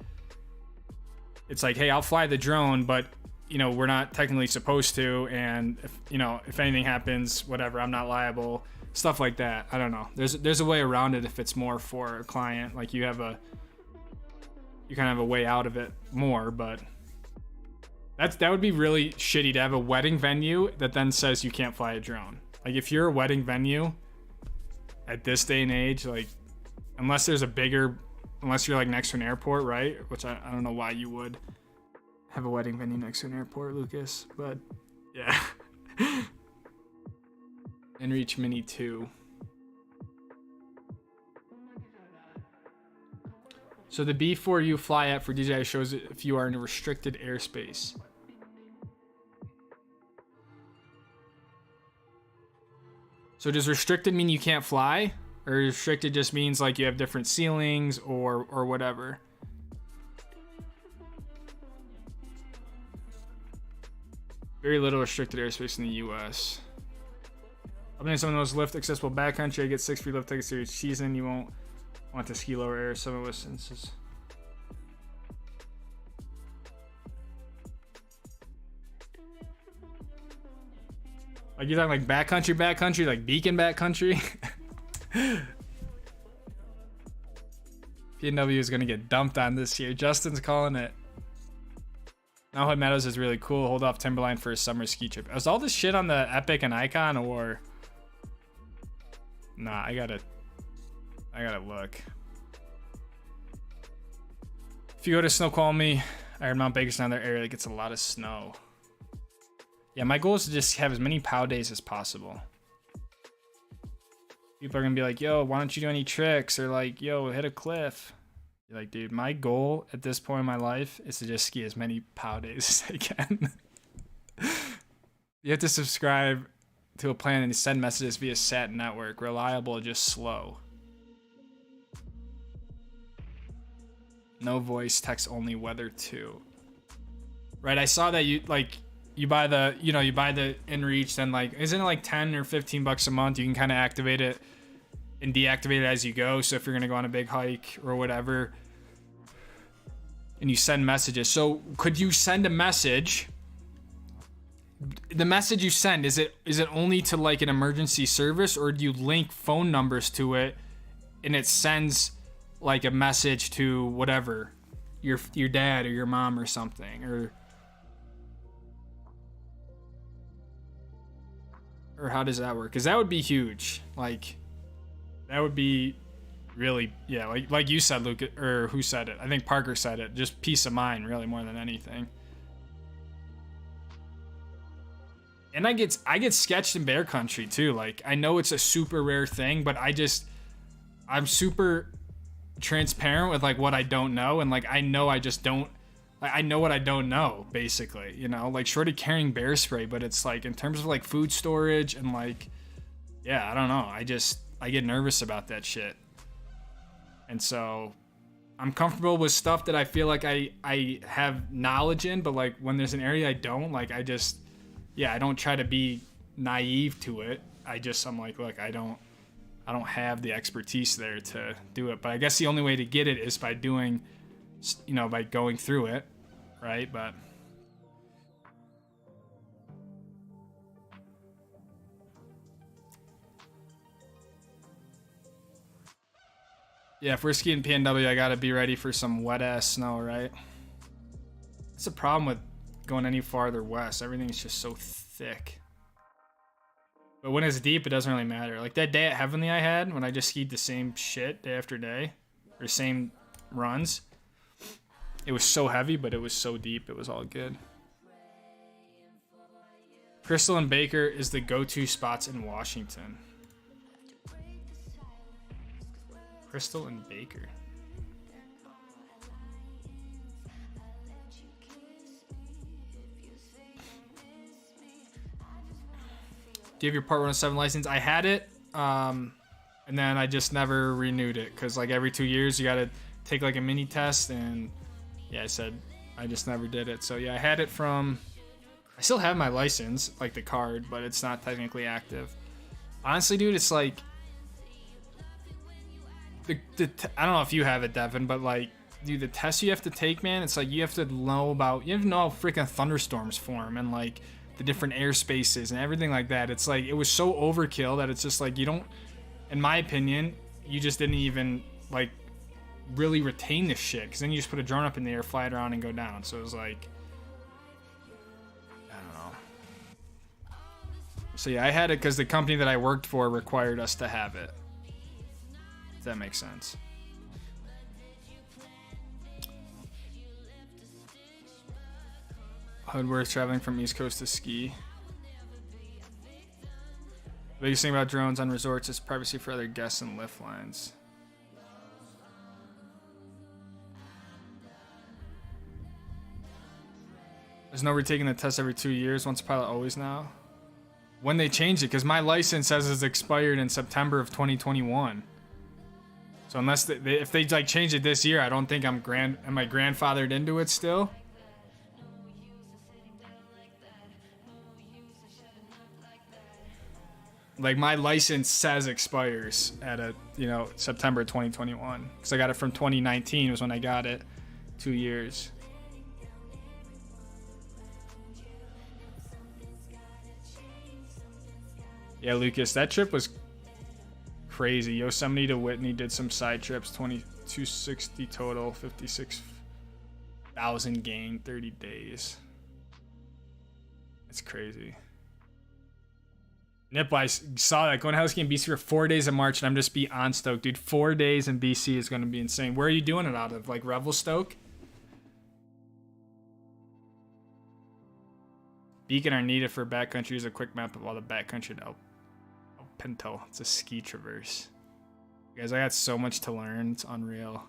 A: hey, I'll fly the drone, but you know, we're not technically supposed to, and if, you know, if anything happens, whatever, I'm not liable, stuff like that. I don't know. There's a way around it if it's more for a client, like you kind of have a way out of it more. But that would be really shitty to have a wedding venue that then says you can't fly a drone. Like if you're a wedding venue at this day and age, like unless you're like next to an airport, right? Which I don't know why you would have a wedding venue next to an airport, Lucas, but yeah. InReach Mini 2. So the B4 you fly at for DJI shows if you are in a restricted airspace. So does restricted mean you can't fly? Or restricted just means like you have different ceilings or whatever? Very little restricted airspace in the US. I've been in some of those lift accessible backcountry. I get 6 free lift tickets to each season. You won't want to ski lower air. Some instances. Like you're talking like backcountry, like beacon backcountry. PNW is gonna get dumped on this year. Justin's calling it. Now Meadows is really cool. Hold off Timberline for a summer ski trip. Is all this shit on the Epic and Icon or? Nah, I gotta look. If you go to Snoqualmie, Iron Mount Baker's another area that gets a lot of snow. Yeah, my goal is to just have as many POW days as possible. People are gonna be like, yo, why don't you do any tricks? Or like, yo, hit a cliff. You're like, dude, my goal at this point in my life is to just ski as many POW days as I can. You have to subscribe to a plan and send messages via SAT network. Reliable, just slow. No voice, text only, weather too. Right, I saw that you buy the InReach, then like, isn't it like 10 or 15 bucks a month? You can kind of activate it and deactivate it as you go. So if you're gonna go on a big hike or whatever, and you send messages. So could you send a message? The message you send, is it only to like an emergency service, or do you link phone numbers to it and it sends like a message to whatever, your dad or your mom or something, or how does that work? Because that would be huge. Like that would be really, yeah, like you said, Luke, or who said it? I think Parker said it. Just peace of mind, really, more than anything. And I get sketched in bear country too. Like I know it's a super rare thing, but I'm super transparent with like what I don't know, and like I know I just don't. Like, I know what I don't know, basically, you know, like short of carrying bear spray, but it's like in terms of like food storage and like, yeah, I don't know. I get nervous about that shit. And so I'm comfortable with stuff that I feel like I have knowledge in, but like when there's an area I don't, like I don't try to be naive to it. I'm like, look, I don't have the expertise there to do it. But I guess the only way to get it is by doing, you know, by going through it, right? But yeah, if we're skiing PNW, I gotta be ready for some wet ass snow, right? That's the problem with going any farther west. Everything's just so thick. But when it's deep, it doesn't really matter. Like that day at Heavenly I had, when I just skied the same shit day after day, or same runs. It was so heavy, but it was so deep. It was all good. Crystal and Baker is the go-to spots in Washington. Crystal and Baker. Do you have your Part 107 license? I had it, and then I just never renewed it because like every 2 years you gotta take like a mini test, and yeah, I just never did it. So yeah, I had it from, I still have my license, like the card, but it's not technically active. Honestly, dude, it's like, I don't know if you have it, Devin, but like, dude, the tests you have to take, man, it's like you have to know how freaking thunderstorms form and like the different air spaces and everything like that. It's like it was so overkill that it's just like you don't, in my opinion, you just didn't even like really retain this shit, because then you just put a drone up in the air, fly it around, and go down. So it was like, I don't know. So yeah, I had it because the company that I worked for required us to have it. If that makes sense. Hoodworth traveling from East Coast to ski. The biggest thing about drones on resorts is privacy for other guests and lift lines. There's no retaking the test every 2 years. Once a pilot, always now. When they changed it, because my license says it's expired in September of 2021. So unless if they like change it this year, I don't think am I grandfathered into it still? Like my license says expires at September 2021, because I got it from 2019 was when I got it. 2 years. Yeah, Lucas, that trip was crazy. Yosemite to Whitney, did some side trips, 260 total, 56,000 gain, 30 days. It's crazy. Nip, I saw that. Going to house game BC for 4 days in March, and I'm just beyond stoked, dude. 4 days in BC is going to be insane. Where are you doing it out of? Like Revelstoke? Beacon are needed for backcountry. Is a quick map of all the backcountry to Pinto. It's a ski traverse. Guys, I got so much to learn. It's unreal.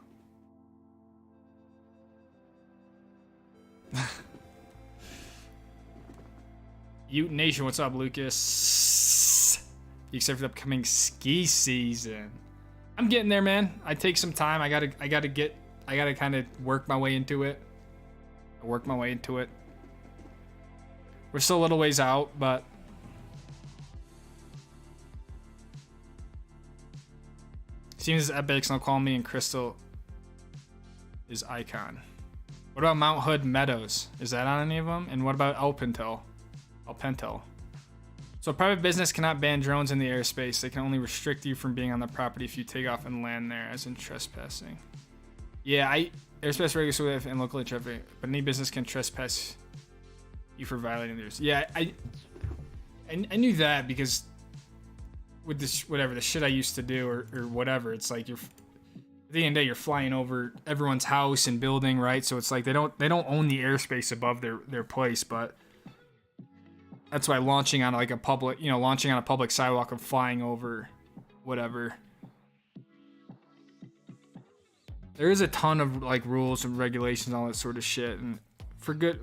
A: Ute Nation, what's up, Lucas? Except for the upcoming ski season. I'm getting there, man. I take some time. I gotta kind of work my way into it. We're still a little ways out, but seems as Epic's not calling me, and Crystal is Icon. What about Mount Hood Meadows? Is that on any of them? And what about El Pinto? So a private business cannot ban drones in the airspace. They can only restrict you from being on the property if you take off and land there, as in trespassing. Yeah, airspace regulations and local traffic, but any business can trespass you for violating theirs. Yeah, I knew that, because with this, whatever the shit I used to do or whatever, it's like at the end of the day, you're flying over everyone's house and building, right? So it's like they don't own the airspace above their place, but that's why launching on like a public sidewalk and flying over whatever. There is a ton of like rules and regulations and all that sort of shit, and for good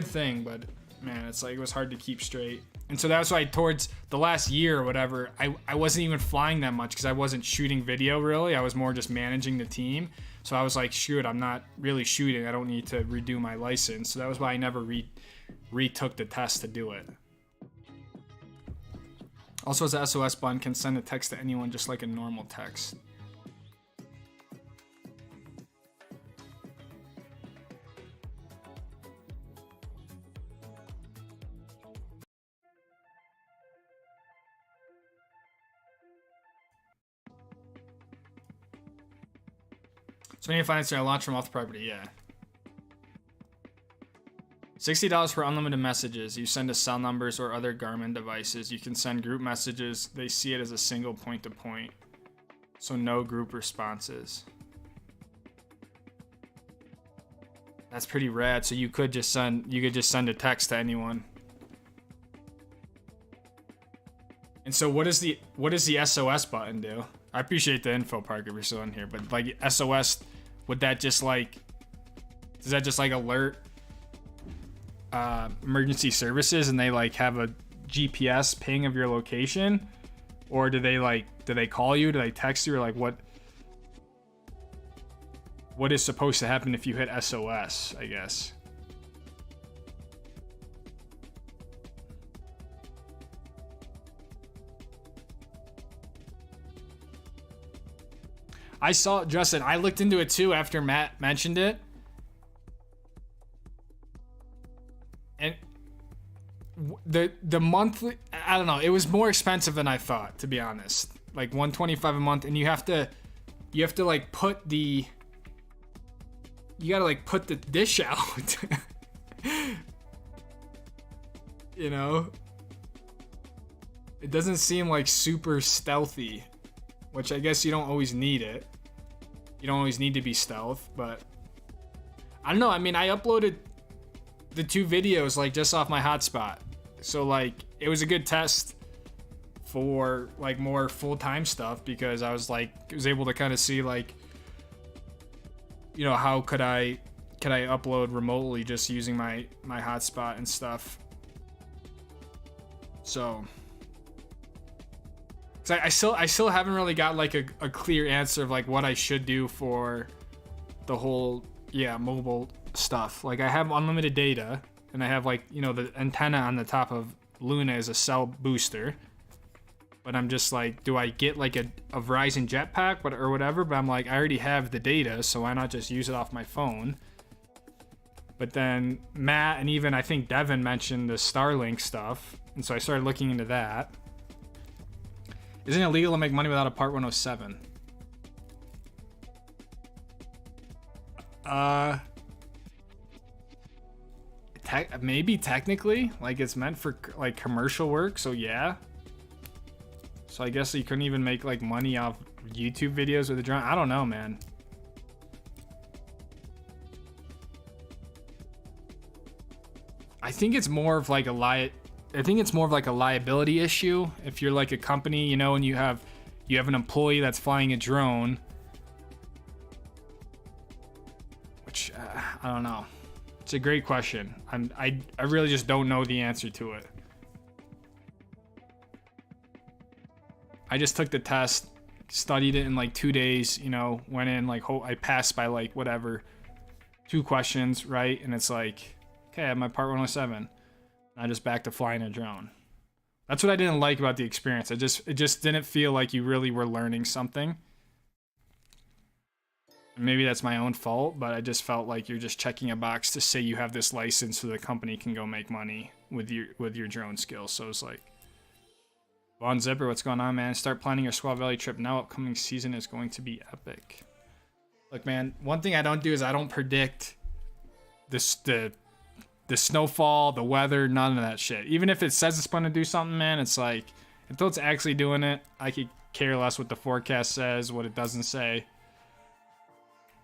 A: thing, but man, it's like it was hard to keep straight. And so that's why towards the last year or whatever, I wasn't even flying that much, because I wasn't shooting video really. I was more just managing the team. So I was like, shoot, I'm not really shooting. I don't need to redo my license. So that was why I never retook the test to do it. Also, as an SOS button, can send a text to anyone just like a normal text. So any finance I launch from off the property, yeah. $60 for unlimited messages. You send to cell numbers or other Garmin devices. You can send group messages. They see it as a single point-to-point. So no group responses. That's pretty rad. So you could just send a text to anyone. And so what does the SOS button do? I appreciate the info, Parker, if you're still in here, but like SOS, does that just like alert emergency services, and they like have a GPS ping of your location, or do they call you? Do they text you, or like what is supposed to happen if you hit SOS, I guess? I saw, Justin, I looked into it too after Matt mentioned it. And the monthly, I don't know, it was more expensive than I thought, to be honest. Like $125 a month, and you have to like put the, you gotta like put the dish out. You know? It doesn't seem like super stealthy, which I guess you don't always need it. You don't always need to be stealth, but I don't know. I mean, I uploaded the 2 videos like just off my hotspot. So like it was a good test for like more full-time stuff, because I was able to kind of see like, you know, how could I upload remotely just using my hotspot and stuff. So I still haven't really got like a clear answer of like what I should do for the whole mobile stuff. Like I have unlimited data, and I have like, you know, the antenna on the top of Luna is a cell booster, but I'm just like, do I get like a Verizon jetpack or whatever? But I'm like, I already have the data, so why not just use it off my phone? But then Matt and even I think Devin mentioned the Starlink stuff, and so I started looking into that. Isn't it illegal to make money without a Part 107? Maybe technically, like it's meant for like commercial work, so yeah. So I guess you couldn't even make like money off YouTube videos with a drone. I don't know, man. I think it's more of like a liability issue. If you're like a company, you know, and you have an employee that's flying a drone, which I don't know. It's a great question. I really just don't know the answer to it. I just took the test, studied it in like 2 days, you know, went in like, I passed by like whatever, 2 questions, right? And it's like, okay, I have my Part 107. I just back to flying a drone. That's what I didn't like about the experience. It just didn't feel like you really were learning something. Maybe that's my own fault, but I just felt like you're just checking a box to say you have this license so the company can go make money with your drone skills. So it's like, Von Zipper, what's going on, man? Start planning your Squaw Valley trip now. Upcoming season is going to be epic. Look, man, one thing I don't do is I don't predict the snowfall, the weather, none of that shit. Even if it says it's going to do something, man, it's like, until it's actually doing it, I could care less what the forecast says, what it doesn't say,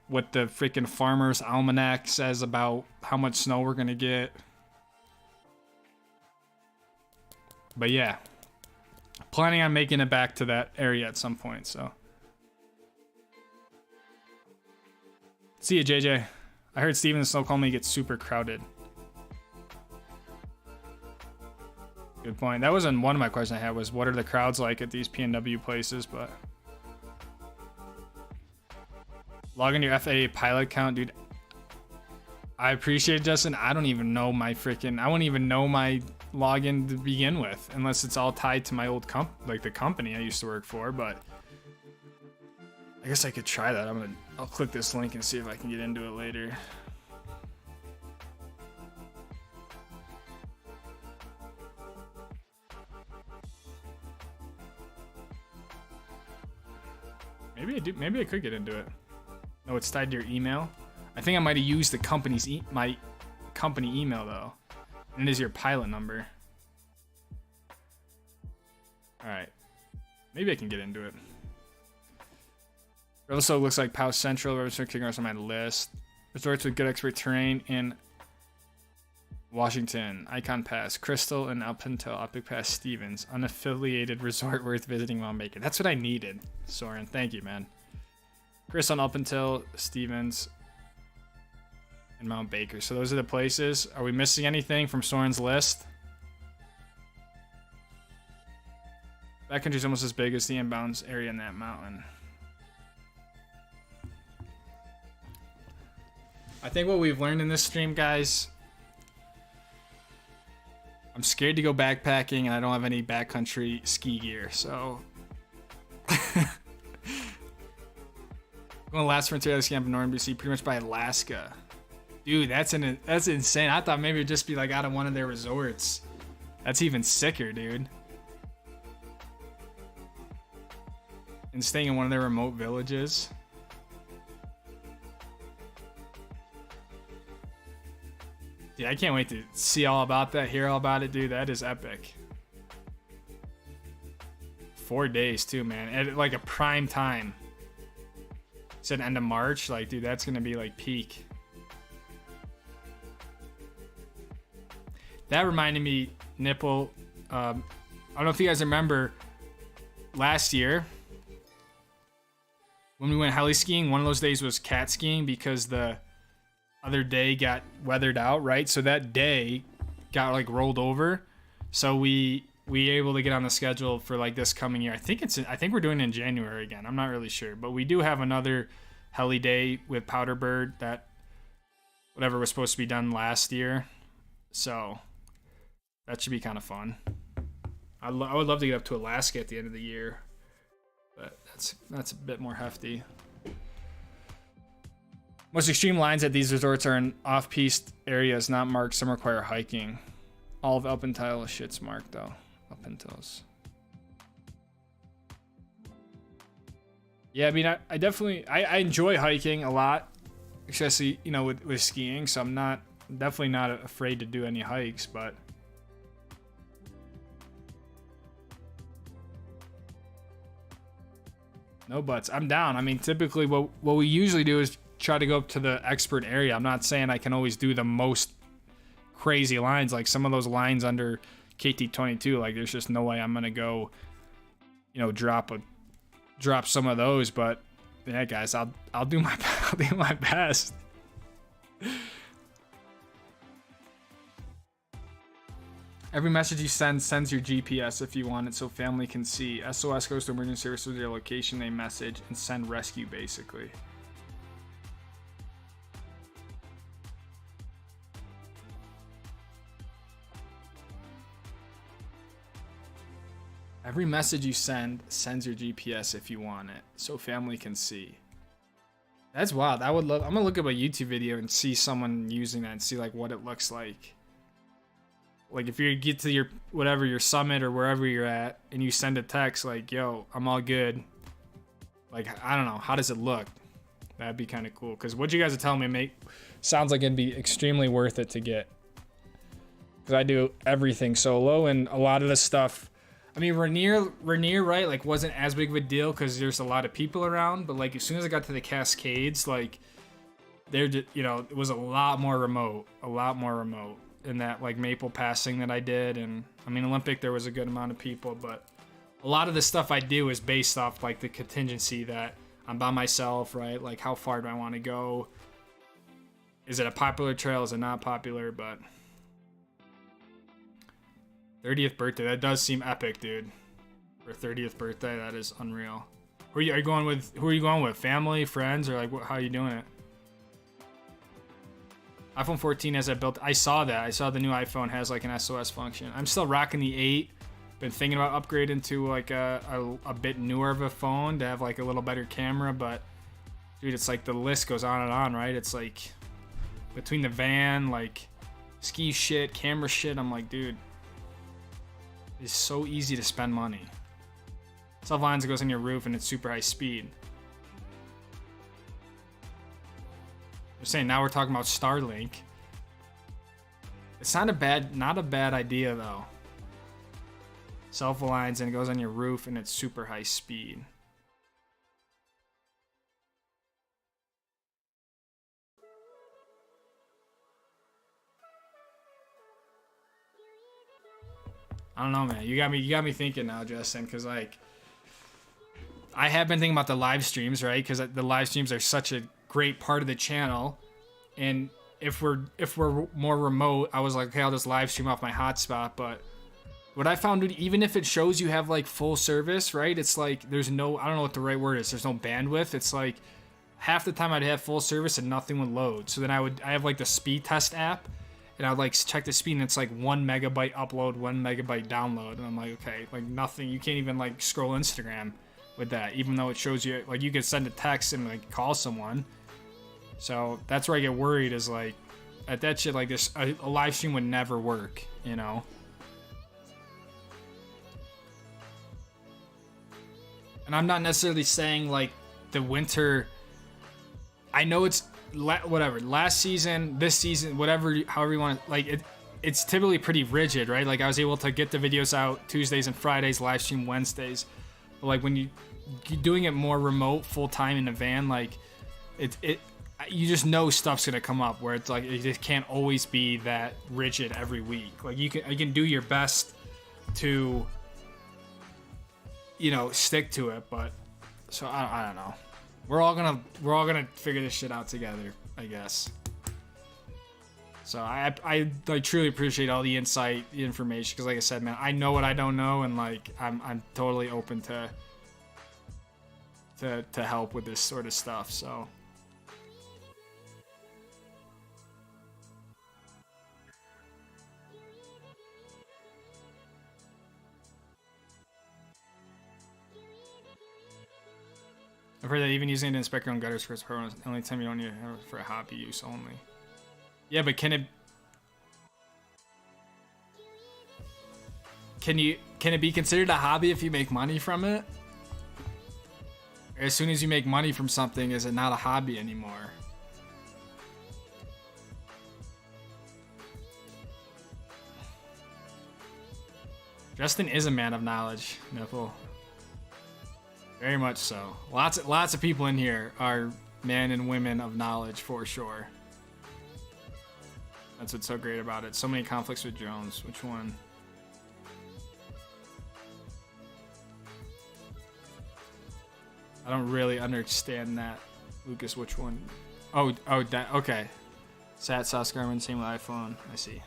A: what the freaking Farmer's Almanac says about how much snow we're going to get. But yeah, planning on making it back to that area at some point, so. See ya, JJ. I heard Steven and Snoqualmie get super crowded. Good point. That wasn't one of my questions I had, was what are the crowds like at these PNW places, but log in your FAA pilot count, dude. I appreciate it, Justin. I don't even know my freaking, I won't even know my login to begin with, unless it's all tied to my old like the company I used to work for, but I guess I could try that. I'll click this link and see if I can get into it later. Maybe I do. Maybe I could get into it. No, it's tied to your email. I think I might have used the company's my company email though, and it is your pilot number. All right, maybe I can get into it. Also looks like Powell Central. Resort kicking on my list. Resorts with good expert terrain in Washington, Icon Pass, Crystal, and El Pinto, Optic Pass, Stevens. Unaffiliated resort worth visiting while making. That's what I needed, Soren. Thank you, man. Crystal and El Pinto, Stevens, and Mount Baker. So those are the places. Are we missing anything from Soren's list? Backcountry is almost as big as the inbounds area in that mountain. I think what we've learned in this stream, guys, I'm scared to go backpacking and I don't have any backcountry ski gear, so Going to last frontier camp in Northern BC, pretty much by Alaska. Dude, that's insane. I thought maybe it'd just be like out of one of their resorts. That's even sicker, dude. And staying in one of their remote villages. Dude, I can't wait to see all about that, hear all about it, dude. That is epic. 4 days too, man. At like a prime time. Said end of March, like, dude, that's gonna be like peak. That reminded me, Nipple. I don't know if you guys remember last year when we went heli skiing. One of those days was cat skiing because the other day got weathered out, right? So that day got like rolled over. So we able to get on the schedule for like this coming year. I think we're doing it in January again. I'm not really sure, but we do have another heli day with Powderbird, that whatever was supposed to be done last year. So that should be kind of fun. I would love to get up to Alaska at the end of the year, but that's a bit more hefty. Most extreme lines at these resorts are in off-piste areas not marked. Some require hiking. All of Elpentil shit's marked though. Elpentil's. Yeah, I mean, I definitely I enjoy hiking a lot, especially, you know, with skiing. So I'm definitely not afraid to do any hikes, but no buts. I'm down. I mean, typically what we usually do is try to go up to the expert area. I'm not saying I can always do the most crazy lines, like some of those lines under KT22. Like, there's just no way I'm gonna go, you know, drop some of those. But yeah, guys, I'll do my best. Every message you sends your GPS if you want it, so family can see. SOS goes to emergency services with their location, they message and send rescue, basically. Every message you sends your GPS if you want it, so family can see. That's wild. I'm gonna look up a YouTube video and see someone using that and see like what it looks like. Like, if you get to your your summit or wherever you're at and you send a text like, yo, I'm all good. Like, I don't know, how does it look? That'd be kind of cool, because what you guys are telling me sounds like it'd be extremely worth it to get. Because I do everything solo, and a lot of the stuff, I mean, Rainier, right, like, wasn't as big of a deal because there's a lot of people around, but like, as soon as I got to the Cascades, like, they're just, you know, it was a lot more remote in that like Maple Passing that I did. And I mean, Olympic, there was a good amount of people, but a lot of the stuff I do is based off like the contingency that I'm by myself, right? Like, how far do I want to go? Is it a popular trail? Is it not popular? But 30th birthday, that does seem epic, dude. For 30th birthday, that is unreal. Who are you going with? Family, friends, or like how are you doing it? iPhone 14 has that built. I saw that. I saw the new iPhone has like an SOS function. I'm still rocking the 8. Been thinking about upgrading to like a bit newer of a phone to have like a little better camera, but dude, it's like the list goes on and on, right? It's like between the van, like ski shit, camera shit, I'm like, dude, it's so easy to spend money. Self-lines that goes on your roof and it's super high speed. I'm saying, now we're talking about Starlink. It's not a bad idea though. Self-aligns and it goes on your roof and it's super high speed. I don't know, man. You got me thinking now, Justin, because like I have been thinking about the live streams, right? Because the live streams are such a great part of the channel, and if we're more remote, I was like, okay, I'll just live stream off my hotspot. But what I found, dude, even if it shows you have like full service, right? It's like there's no, I don't know what the right word is. There's no bandwidth. It's like half the time I'd have full service and nothing would load. So then I have like the speed test app, and I'd like check the speed, and it's like 1 megabyte upload, 1 megabyte download, and I'm like, okay, like nothing. You can't even like scroll Instagram. with that, even though it shows you, like, you can send a text and like call someone. So that's where I get worried, is like at that shit like this, a live stream would never work, you know. And I'm not necessarily saying like the winter, I know it's whatever, last season, this season, whatever, however you want, like it's typically pretty rigid, right? Like I was able to get the videos out Tuesdays and Fridays, live stream Wednesdays. But like when you're doing it more remote, full time in a van, like you just know stuff's gonna come up where it's like it just can't always be that rigid every week. Like you can do your best to, you know, stick to it, but so I don't know. We're all gonna figure this shit out together, I guess. So I like truly appreciate all the insight, the information, because like I said, man, I know what I don't know, and like I'm totally open to help with this sort of stuff. So I've heard that even using it to inspect your own gutters for its purpose, the only time you don't need it for a hobby use only. Yeah, but can it be considered a hobby if you make money from it? As soon as you make money from something, is it not a hobby anymore? Justin is a man of knowledge, Nipple. Very much so. Lots of people in here are men and women of knowledge for sure. That's what's so great about it. So many conflicts with drones. Which one? I don't really understand that, Lucas. Which one? Oh, that. Okay. Sat Sauce Garmin, same with iPhone. I see.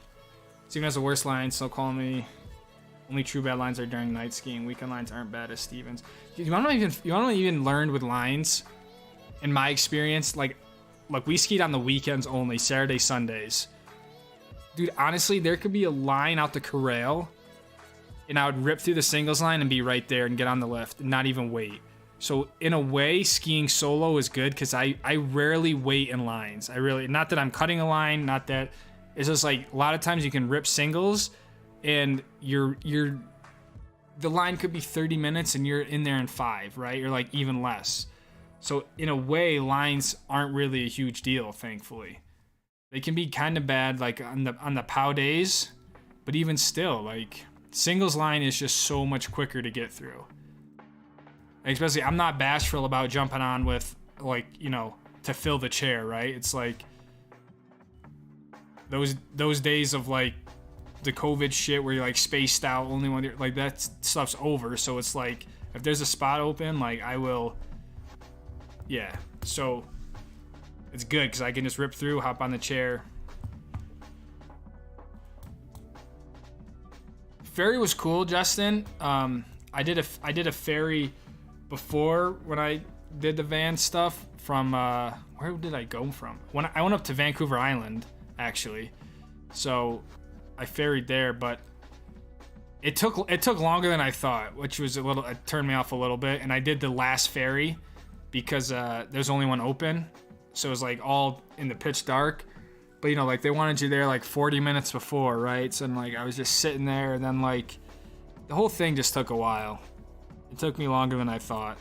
A: Steven has the worst lines, so call me. Only true bad lines are during night skiing. Weekend lines aren't bad as Stevens. You want to even learn with lines? In my experience, like, look, we skied on the weekends only, Saturday, Sundays. Dude, honestly, there could be a line out the corral, and I would rip through the singles line and be right there and get on the lift and not even wait. So in a way, skiing solo is good because I rarely wait in lines. Not that I'm cutting a line, not that, it's just like a lot of times you can rip singles and the line could be 30 minutes and you're in there in 5, right? Or like even less. So in a way, lines aren't really a huge deal, thankfully. They can be kind of bad like on the POW days, but even still, like singles line is just so much quicker to get through. Especially, I'm not bashful about jumping on with, like, you know, to fill the chair, right? It's like those days of like the COVID shit where you're like spaced out, only when you're like, that stuff's over. So it's like if there's a spot open, like I will, yeah. So it's good because I can just rip through, hop on the chair. Ferry was cool, Justin. I did a ferry before when I did the van stuff from where did I go from? When I went up to Vancouver Island, actually. So I ferried there, but it took longer than I thought, which was it turned me off a little bit. And I did the last ferry because there's only one open, so it was like all in the pitch dark. But you know, like they wanted you there like 40 minutes before, right? So like I was just sitting there, and then like the whole thing just took a while. It took me longer than I thought.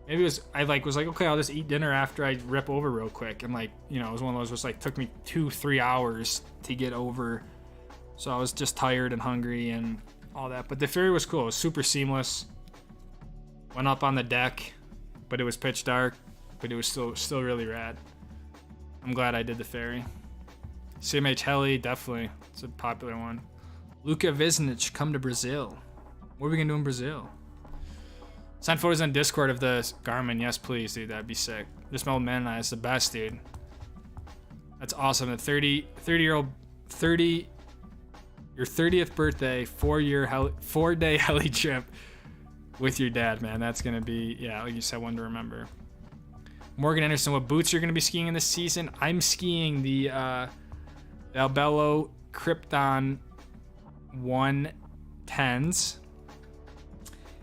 A: Maybe I was like, okay, I'll just eat dinner after I rip over real quick. And like, you know, it was one of those was like took me 2-3 hours to get over. So I was just tired and hungry and all that. But the ferry was cool. It was super seamless. Went up on the deck, but it was pitch dark. But it was still really rad. I'm glad I did the ferry. CMH Heli, definitely. It's a popular one. Luka Visnic, come to Brazil. What are we gonna do in Brazil? Send photos on Discord of the Garmin. Yes, please, dude. That'd be sick. This old man and I is the best, dude. That's awesome. The your 30th birthday, 4-day heli trip with your dad, man. That's gonna be, yeah, like you said, one to remember. Morgan Anderson, what boots you're gonna be skiing in this season? I'm skiing the Albello Krypton 110s.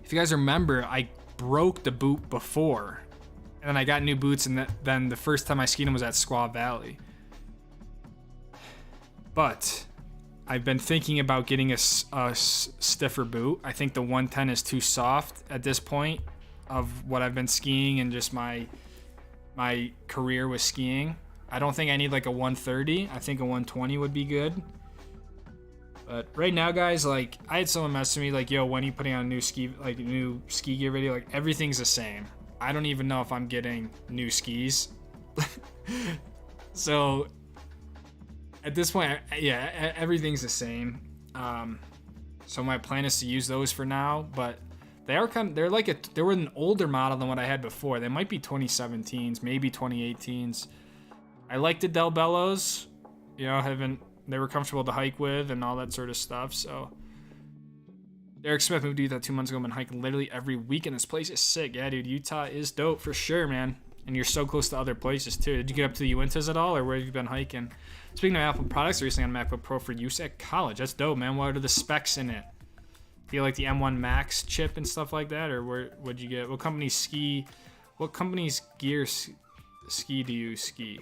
A: If you guys remember, I broke the boot before, and then I got new boots, and then the first time I skied them was at Squaw Valley. But I've been thinking about getting a stiffer boot. I think the 110 is too soft at this point of what I've been skiing and just my career with skiing. I don't think I need like a 130. I think a 120 would be good. But right now, guys, like, I had someone message me like, yo, when are you putting on a new ski gear video? Like, everything's the same. I don't even know if I'm getting new skis. So at this point, yeah, everything's the same. So my plan is to use those for now, but they were an older model than what I had before. They might be 2017s, maybe 2018s. I like the Del Bellos, you know, they were comfortable to hike with and all that sort of stuff. So Derek Smith moved to Utah 2 months ago. I've been hiking literally every week, and this place is sick. Yeah, dude, Utah is dope for sure, man. And you're so close to other places too. Did you get up to the Uintas at all, or where have you been hiking? Speaking of Apple products, recently on MacBook Pro for use at college. That's dope, man. What are the specs in it? Do you like the M1 Max chip and stuff like that, or what'd you get? What company's gear ski do you ski?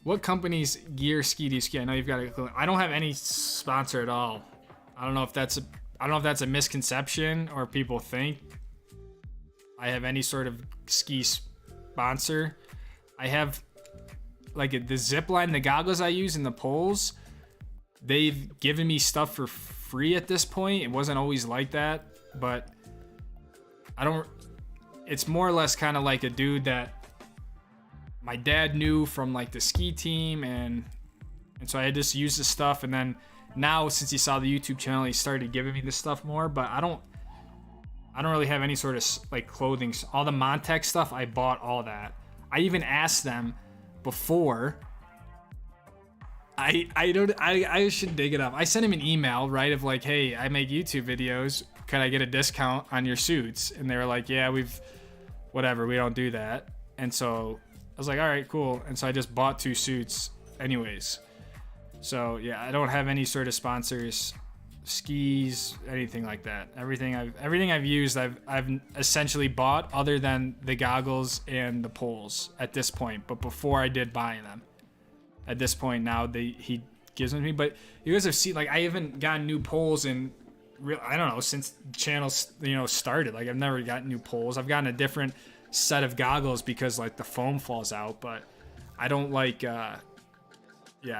A: What company's gear ski do you ski? I know you've got a. I don't have any sponsor at all. I don't know if that's a misconception or people think I have any sort of ski sponsor. I have like the zip line, the goggles I use, and the poles. They've given me stuff for free at this point. It wasn't always like that, but it's more or less kind of like a dude that my dad knew from like the ski team, and so I just used the stuff, and then now since he saw the YouTube channel, he started giving me this stuff more. But I don't really have any sort of like clothing. All the Montec stuff, I bought all that. I even asked them before. I should dig it up. I sent him an email, right, of like, hey, I make YouTube videos. Could I get a discount on your suits? And they were like, yeah, we don't do that. And so I was like, all right, cool. And so I just bought 2 suits anyways. So yeah, I don't have any sort of sponsors, skis, anything like that. Everything I've used, I've essentially bought, other than the goggles and the poles at this point. But before I did buy them. At this point now, he gives them to me. But you guys have seen, like, I haven't gotten new poles in I don't know, since the channel, you know, started. Like, I've never gotten new poles. I've gotten a different set of goggles because like the foam falls out, but I don't like I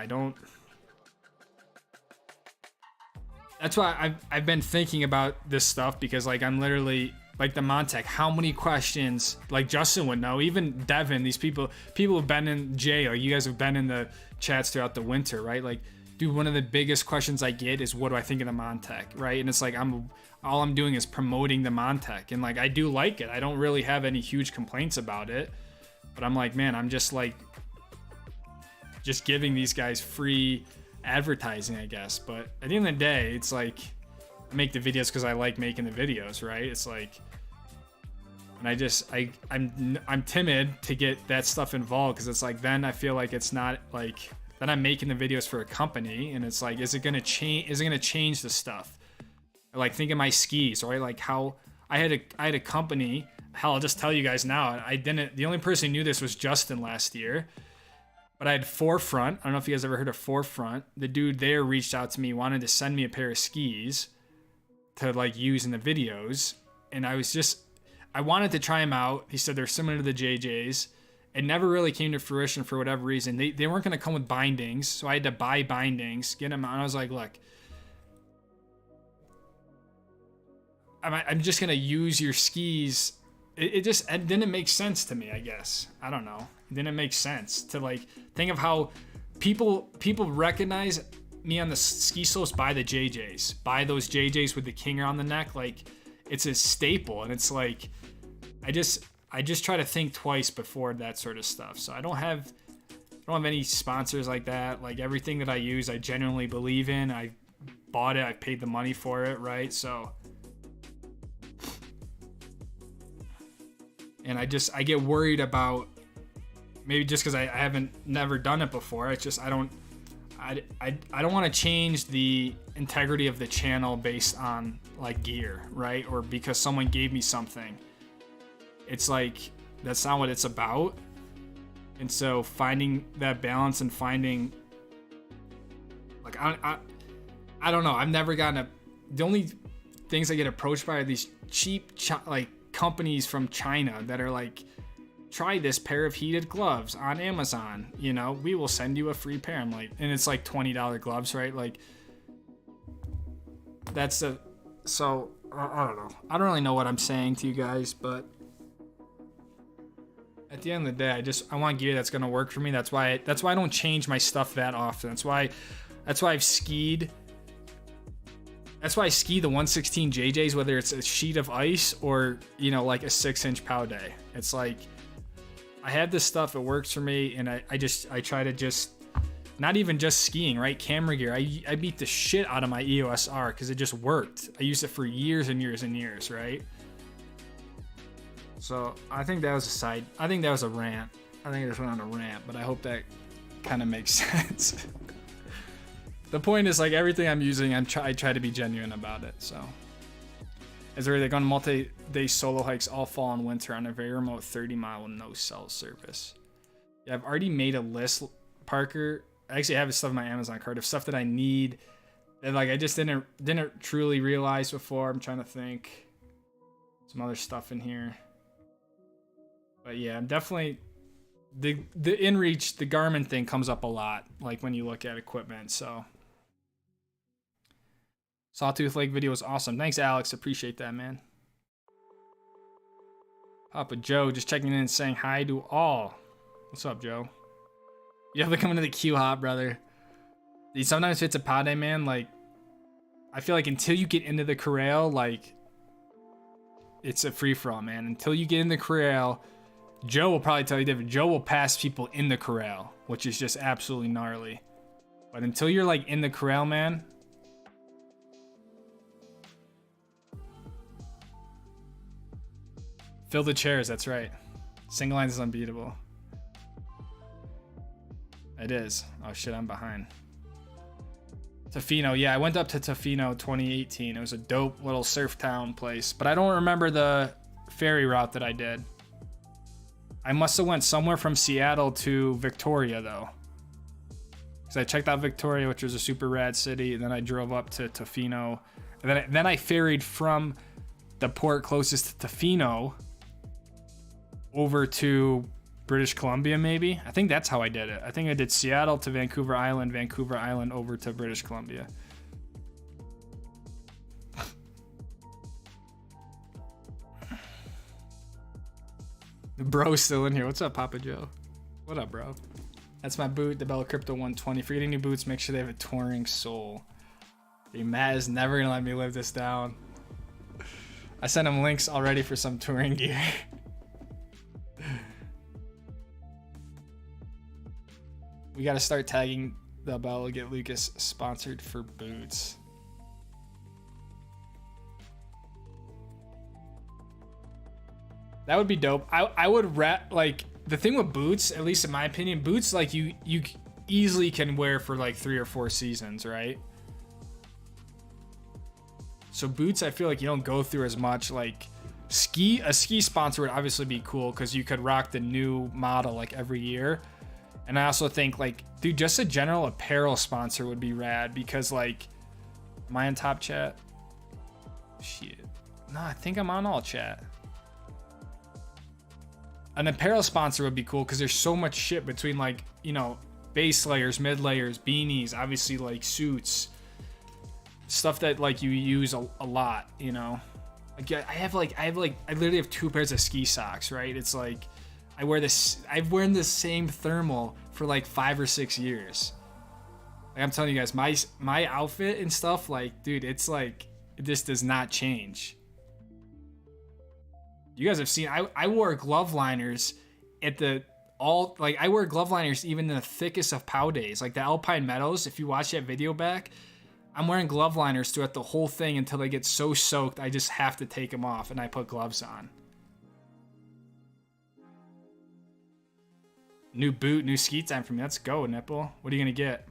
A: don't. That's why I've been thinking about this stuff, because like I'm literally like the Montec, how many questions, like Justin would know, even Devin, these people have been in like you guys have been in the chats throughout the winter, right? Like, dude, one of the biggest questions I get is, what do I think of the Montec, right? And it's like all I'm doing is promoting the Montec, and like I do like it. I don't really have any huge complaints about it, but I'm like, man, I'm just giving these guys free advertising, I guess. But at the end of the day, it's like I make the videos because I like making the videos, right? It's like, and I'm timid to get that stuff involved, because it's like, then I feel like it's not like, then I'm making the videos for a company, and it's like, is it gonna change the stuff? Like, think of my skis, right? Like how I had a company. Hell, I'll just tell you guys now. The only person who knew this was Justin last year. But I had Forefront. I don't know if you guys ever heard of Forefront. The dude there reached out to me, wanted to send me a pair of skis to like use in the videos. And I wanted to try them out. He said they're similar to the JJs. It never really came to fruition for whatever reason. They weren't going to come with bindings. So I had to buy bindings, get them out. And I was like, look, I'm just going to use your skis. It didn't make sense to me, I guess. I don't know. It didn't make sense to like think of how people recognize me on the ski slopes by the JJs, by those JJs with the Kinger on the neck. Like, it's a staple, and it's like I just try to think twice before that sort of stuff. So I don't have any sponsors like that. Like, everything that I use, I genuinely believe in. I bought it, I paid the money for it, right? So, and I get worried about, maybe just because I haven't never done it before. It's just I I don't want to change the integrity of the channel based on like gear, right? Or because someone gave me something. It's like, that's not what it's about. And so finding that balance and finding, like, I don't know. I've never gotten the only things I get approached by are these cheap, like, companies from China that are like, try this pair of heated gloves on Amazon, you know, we will send you a free pair. I'm like, and it's like $20 gloves, right? Like, that's so I don't know. I don't really know what I'm saying to you guys, but at the end of the day, I want gear that's gonna work for me. That's why I don't change my stuff that often. That's why I've skied. That's why I ski the 116 JJs, whether it's a sheet of ice or, you know, like a 6-inch pow day. It's like, I have this stuff, it works for me, and I try to just, not even just skiing, right? Camera gear. I beat the shit out of my EOS R because it just worked. I used it for years and years and years, right? So I think that was a rant. I think I just went on a rant, but I hope that kind of makes sense. The point is, like, everything I'm using, I try to be genuine about it, so. As they're going multi-day solo hikes all fall and winter on a very remote 30-mile with no cell service. Yeah, I've already made a list, Parker. I actually have this stuff in my Amazon cart of stuff that I need that, like, I just didn't truly realize before. I'm trying to think. Some other stuff in here. But yeah, I'm definitely, the InReach, the Garmin thing comes up a lot, like when you look at equipment, so. Sawtooth Lake video was awesome. Thanks, Alex. Appreciate that, man. Papa Joe just checking in and saying hi to all. What's up, Joe? You have to come into the Q hop, brother. Dude, sometimes if it's a pod day, man, like, I feel like until you get into the corral, like, it's a free-for-all, man. Until you get in the corral, Joe will probably tell you different. Joe will pass people in the corral, which is just absolutely gnarly. But until you're, like, in the corral, man, fill the chairs, that's right. Single lines is unbeatable. It is. Oh shit, I'm behind. Tofino, yeah, I went up to Tofino 2018. It was a dope little surf town place, but I don't remember the ferry route that I did. I must have went somewhere from Seattle to Victoria though. Because I checked out Victoria, which was a super rad city, and then I drove up to Tofino. And then I ferried from the port closest to Tofino over to British Columbia, maybe. I think that's how I did it. I think I did Seattle to Vancouver Island over to British Columbia. The bro's still in here. What's up, Papa Joe? What up, bro? That's my boot, the Bella Crypto 120. For getting new boots, make sure they have a touring sole. Dude, Matt is never gonna let me live this down. I sent him links already for some touring gear. We gotta start tagging the Bella, get Lucas sponsored for boots. That would be dope. I would like, the thing with boots, at least in my opinion, boots, like, you easily can wear for like 3 or 4 seasons, right? So boots, I feel like you don't go through as much. Like, a ski sponsor would obviously be cool because you could rock the new model like every year. And I also think, like, dude, just a general apparel sponsor would be rad because, like, am I in top chat? Shit. No, I think I'm on all chat. An apparel sponsor would be cool because there's so much shit between, like, you know, base layers, mid layers, beanies, obviously, like, suits. Stuff that, like, you use a lot, you know? Like, I literally have 2 pairs of ski socks, right? It's like, I've worn the same thermal for like 5 or 6 years. Like, I'm telling you guys, my outfit and stuff, like, dude, it's like, this does not change. You guys have seen, I wore glove liners I wear glove liners even in the thickest of POW days. Like the Alpine Meadows, if you watch that video back, I'm wearing glove liners throughout the whole thing until they get so soaked, I just have to take them off and I put gloves on. New boot, new ski time for me. Let's go, Nipple. What are you gonna get?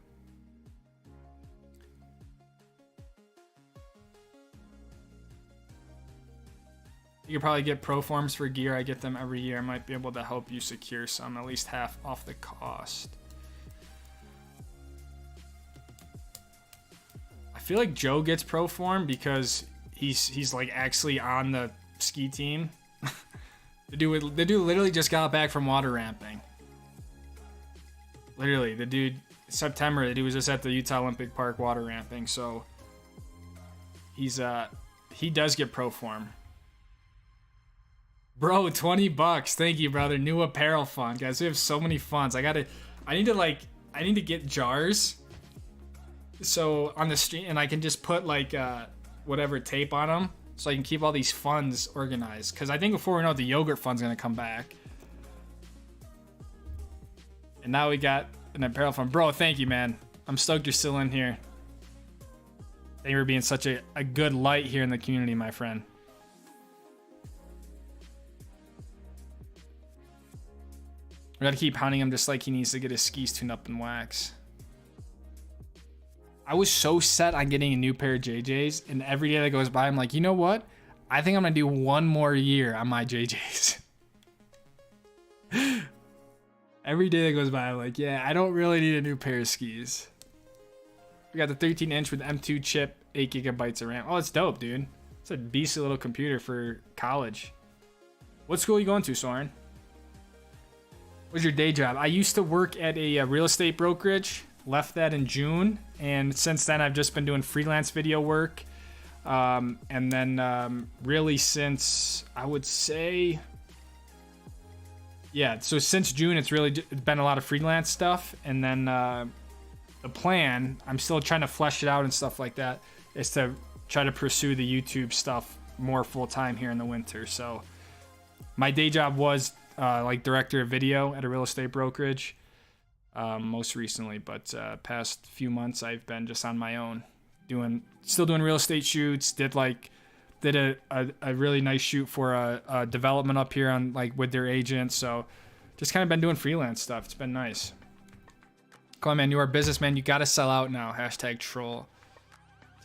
A: You could probably get pro forms for gear. I get them every year. I might be able to help you secure some, at least half off the cost. I feel like Joe gets pro form because he's like actually on the ski team. The dude literally just got back from water ramping. Literally, the dude, September, the dude was just at the Utah Olympic Park water ramping, so he does get pro form. Bro, $20. Thank you, brother. New apparel fund. Guys, we have so many funds. I need to get jars. So on the street, and I can just put like whatever tape on them, so I can keep all these funds organized. Because I think before we know it, the yogurt fund's gonna come back. And now we got an apparel fund. Bro, thank you, man. I'm stoked you're still in here. Thank you for being such a good light here in the community, my friend. We gotta keep hounding him just like he needs to get his skis tuned up and wax. I was so set on getting a new pair of JJs, and every day that goes by, I'm like, you know what? I think I'm gonna do one more year on my JJs. Every day that goes by, I'm like, yeah, I don't really need a new pair of skis. We got the 13-inch with M2 chip, 8 gigabytes of RAM. Oh, it's dope, dude. It's a beastly little computer for college. What school are you going to, Soren? What's your day job? I used to work at a real estate brokerage. Left that in June, and since then I've just been doing freelance video work. And then really since, I would say, yeah, so since June it's really been a lot of freelance stuff. And then the plan, I'm still trying to flesh it out and stuff like that, is to try to pursue the YouTube stuff more full-time here in the winter. So my day job was like director of video at a real estate brokerage. Most recently, but past few months I've been just on my own, still doing real estate shoots. Did a really nice shoot for a development up here on like with their agent. So just kind of been doing freelance stuff. It's been nice. Come on, man, you are a businessman. You gotta sell out now. Hashtag troll.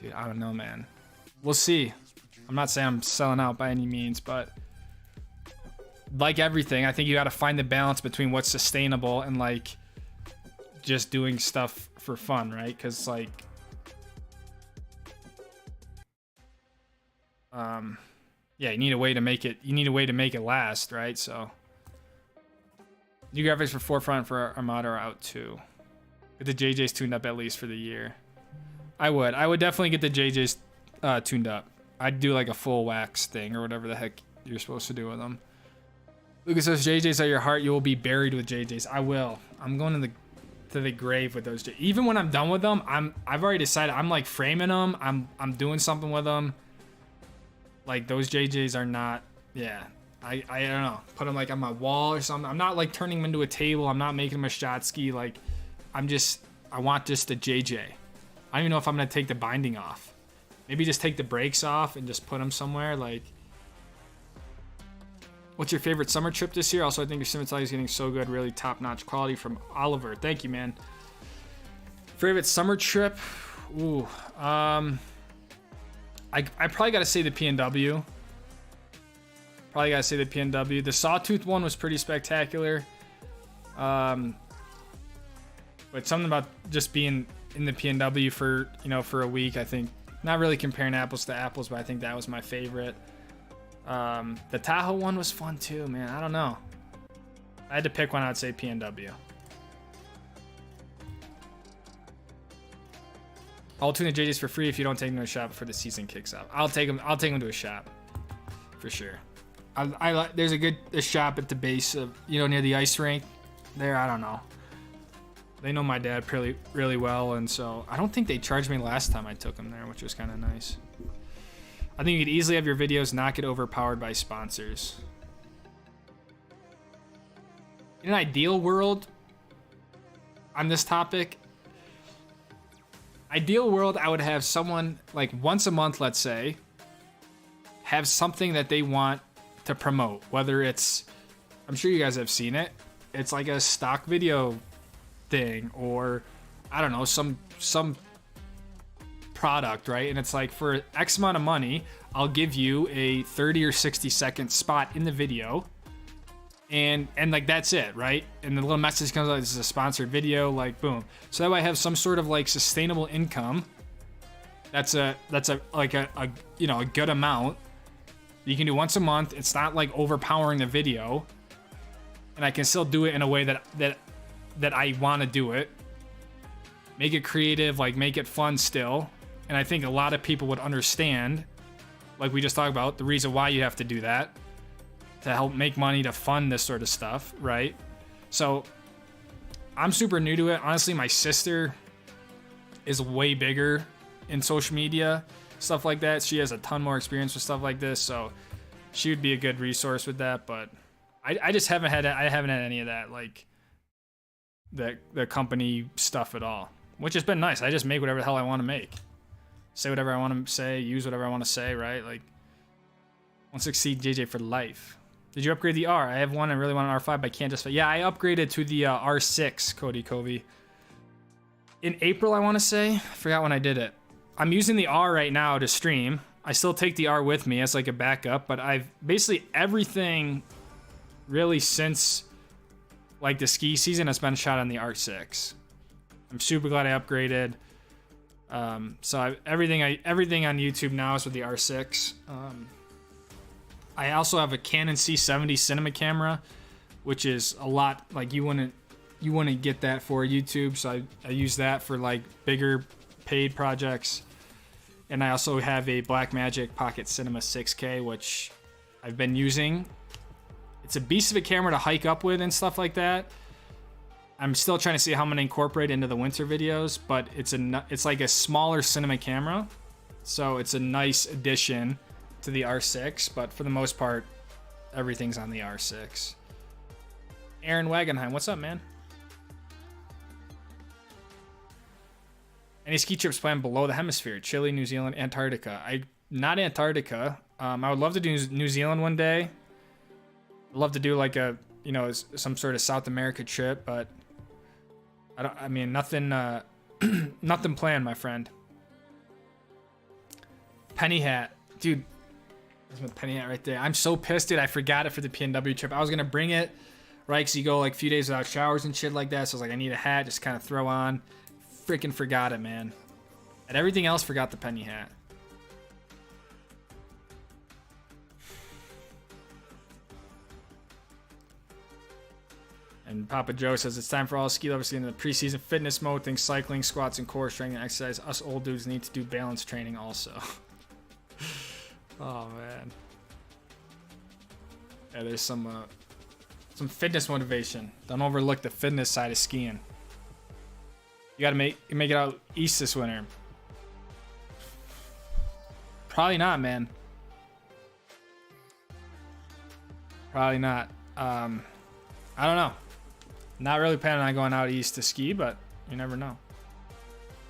A: Dude, I don't know, man. We'll see. I'm not saying I'm selling out by any means, but like everything, I think you gotta find the balance between what's sustainable and like just doing stuff for fun, right? Because like yeah, you need a way to make it last, right? So new graphics for Forefront for Armada are out too. Get the JJ's tuned up at least for the year. I would definitely get the JJ's tuned up. I'd do like a full wax thing or whatever the heck you're supposed to do with them. Lucas says JJ's at your heart, you will be buried with JJ's. I will. I'm going to the grave with those. Even when I'm done with them, I've already decided I'm like framing them. I'm doing something with them. Like those JJs are not. Yeah, I don't know. Put them like on my wall or something. I'm not like turning them into a table. I'm not making them a shot ski. Like I want just a JJ. I don't even know if I'm gonna take the binding off. Maybe just take the brakes off and just put them somewhere. Like, what's your favorite summer trip this year? Also, I think your cinematography is getting so good. Really top-notch quality from Oliver. Thank you, man. Favorite summer trip? Ooh. I probably got to say the PNW. The Sawtooth one was pretty spectacular. But something about just being in the PNW for a week, I think. Not really comparing apples to apples, but I think that was my favorite. The Tahoe one was fun too, man. I don't know. If I had to pick one, I'd say PNW. I'll tune the JJs for free if you don't take them to a shop before the season kicks off. I'll take them to a shop for sure. There's a shop at the base of, near the ice rink there. I don't know. They know my dad really well, and so I don't think they charged me last time I took them there, which was kind of nice. I think you could easily have your videos not get overpowered by sponsors. In an ideal world, on this topic, I would have someone, like once a month, let's say, have something that they want to promote. Whether it's, I'm sure you guys have seen it, it's like a stock video thing, or I don't know, some product, right? And it's like, for X amount of money, I'll give you a 30 or 60-second spot in the video. And like, that's it, right? And the little message comes out, this is a sponsored video, like, boom. So that way I have some sort of like sustainable income. That's a you know, a good amount. You can do once a month. It's not like overpowering the video. And I can still do it in a way that I want to do it. Make it creative, like make it fun still. And I think a lot of people would understand, like we just talked about, the reason why you have to do that. To help make money to fund this sort of stuff, right? So I'm super new to it. Honestly, my sister is way bigger in social media, stuff like that. She has a ton more experience with stuff like this, so she would be a good resource with that. But I just haven't had any of that, like the company stuff at all, which has been nice. I just make whatever the hell I want to make, say whatever I want to say, use whatever I want to say, right? Like, 160 JJ for life. Did you upgrade the R? I have one. I really want an R5, but I can't just. Yeah, I upgraded to the R6, Cody Covey. In April, I want to say. I forgot when I did it. I'm using the R right now to stream. I still take the R with me as like a backup, but I've basically everything really since like the ski season has been shot on the R6. I'm super glad I upgraded. So everything on YouTube now is with the R6. I also have a Canon C70 cinema camera, which is a lot, like you wouldn't get that for YouTube, so I use that for like bigger paid projects. And I also have a Blackmagic Pocket Cinema 6K, which I've been using. It's a beast of a camera to hike up with and stuff like that. I'm still trying to see how I'm gonna incorporate into the winter videos, but it's like a smaller cinema camera, so it's a nice addition to the R6, but for the most part, everything's on the R6. Aaron Wagenheim, what's up, man? Any ski trips planned below the hemisphere? Chile, New Zealand, Antarctica. Not Antarctica. I would love to do New Zealand one day. I'd love to do like a, you know, some sort of South America trip, but I mean, nothing, nothing planned, my friend. Penny hat, dude. There's my penny hat right there. I'm so pissed, dude. I forgot it for the PNW trip. I was gonna bring it, right? Because you go like a few days without showers and shit like that. So I was like, I need a hat, just kind of throw on. Freaking forgot it, man. And everything else, forgot the penny hat. And Papa Joe says it's time for all ski lovers to get into the preseason fitness mode. Things cycling, squats, and core strength and exercise. Us old dudes need to do balance training also. Oh man. Yeah, there's some fitness motivation. Don't overlook the fitness side of skiing. You gotta make it out east this winter. Probably not, man. Probably not. I don't know. Not really planning on going out east to ski, but you never know.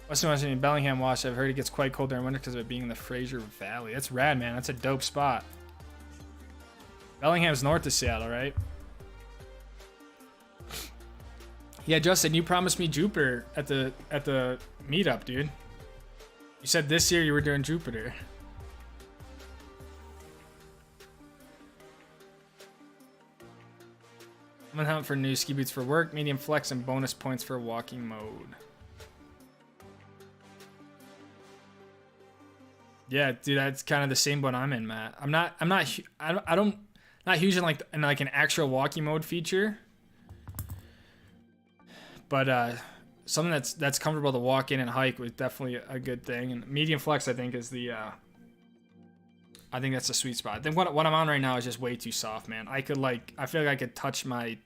A: Western Washington, Bellingham, Wash. I've heard it gets quite cold during winter because of it being in the Fraser Valley. That's rad, man. That's a dope spot. Bellingham's north of Seattle, right? Yeah, Justin, you promised me Jupiter at the meetup, dude. You said this year you were doing Jupiter. I'm gonna hunt for new ski boots for work, medium flex, and bonus points for walking mode. Yeah, dude, that's kind of the same boat I'm in, Matt. I'm not huge in like an actual walking mode feature, but something that's comfortable to walk in and hike was definitely a good thing. And medium flex, I think, is the I think that's the sweet spot. I think what I'm on right now is just way too soft, man. I feel like I could touch my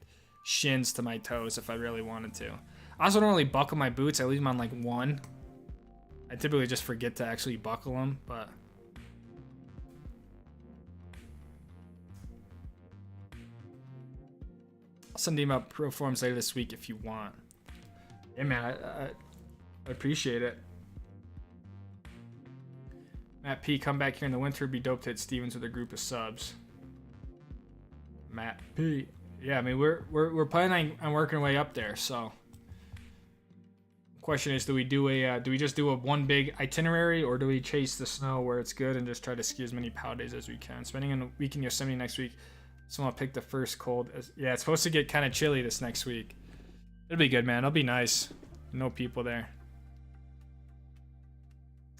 A: shins to my toes if I really wanted to. I also don't really buckle my boots. I leave them on like one. I typically just forget to actually buckle them, but I'll send him up pro forums later this week if you want. Yeah, man, I appreciate it. Matt P, come back here in the winter. It'd be dope to hit Stevens with a group of subs. Matt P. Yeah, I mean we're planning on working our way up there, so I'm Question is, do we just do a one big itinerary, or do we chase the snow where it's good and just try to ski as many POW days as we can? Spending a week in Yosemite next week. So I'll pick the first cold. Yeah, it's supposed to get kind of chilly this next week. It'll be good, man. It'll be nice. No people there.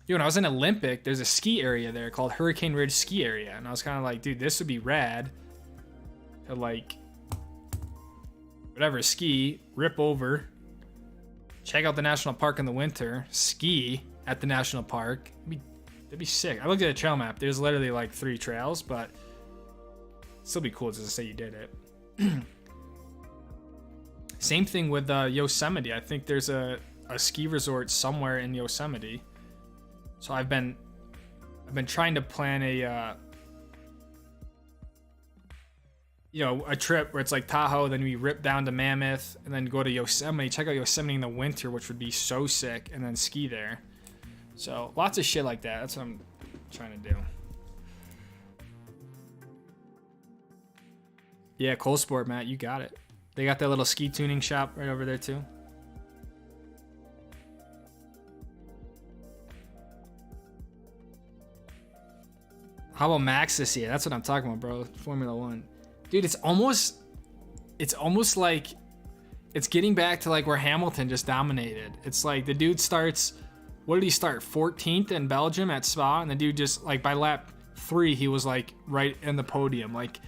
A: Yo, when I was in Olympic, there's a ski area there called Hurricane Ridge Ski Area. And I was kind of like, dude, this would be rad to like, whatever, ski, rip over, check out the national park in the winter, ski at the national park. That'd be sick. I looked at the trail map. There's literally like 3 trails, but it'd still be cool just to say you did it. Same thing with Yosemite. I think there's a ski resort somewhere in Yosemite. So I've been trying to plan a a trip where it's like Tahoe, then we rip down to Mammoth, and then go to Yosemite, check out Yosemite in the winter, which would be so sick, and then ski there. So lots of shit like that. That's what I'm trying to do. Yeah, Cold Sport, Matt, you got it. They got that little ski tuning shop right over there too. How about Max this year? That's what I'm talking about, bro. Formula One. Dude, it's almost like it's getting back to like where Hamilton just dominated. It's like the dude starts, what did he start? 14th in Belgium at Spa, and the dude just like by lap 3 he was like right in the podium. Like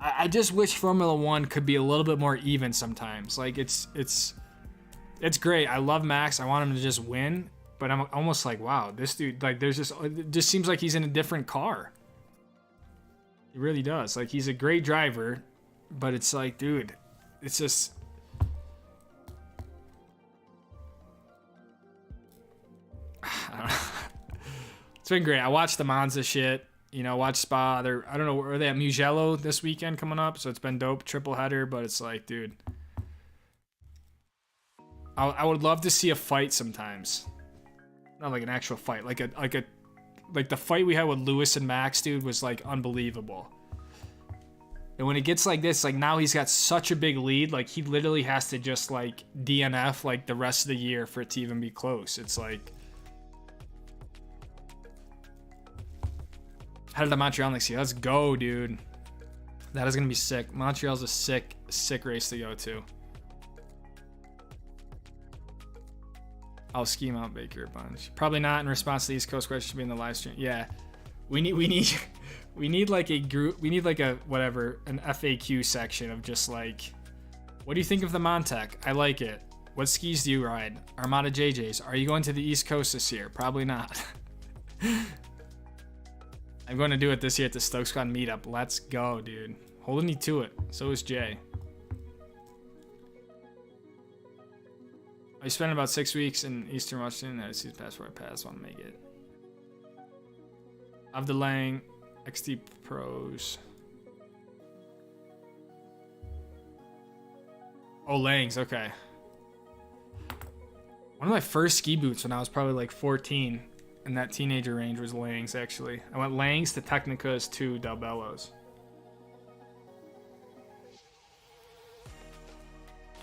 A: I just wish Formula One could be a little bit more even sometimes. Like it's great. I love Max. I want him to just win. But I'm almost like, wow, this dude, like, it just seems like he's in a different car. It really does. Like, he's a great driver, but it's like, dude, it's just. I don't know. It's been great. I watched the Monza shit, watch Spa. I don't know, are they at Mugello this weekend coming up? So it's been dope, triple header, but it's like, dude. I would love to see a fight sometimes. Not like an actual fight, like the fight we had with Lewis and Max, dude, was like unbelievable. And when it gets like this, like now he's got such a big lead, like he literally has to just like DNF like the rest of the year for it to even be close. It's like, headed to Montreal next year. Let's go, dude. That is gonna be sick. Montreal's a sick race to go to. I'll ski Mount Baker a bunch. Probably not in response to the East Coast question, should be in the live stream. Yeah, we need like a group. We need like an FAQ section of just like, what do you think of the Montec? I like it. What skis do you ride? Armada JJs. Are you going to the East Coast this year? Probably not. I'm going to do it this year at the Stoke Squad meetup. Let's go, dude. Holding me to it. So is Jay. I spent about 6 weeks in Eastern Washington. I see the passport pass. Want to make it. Of the Lang XT Pros. Oh, Langs. Okay. One of my first ski boots when I was probably like 14 in that teenager range was Langs, actually. I went Langs to Technicas to Del Bellos.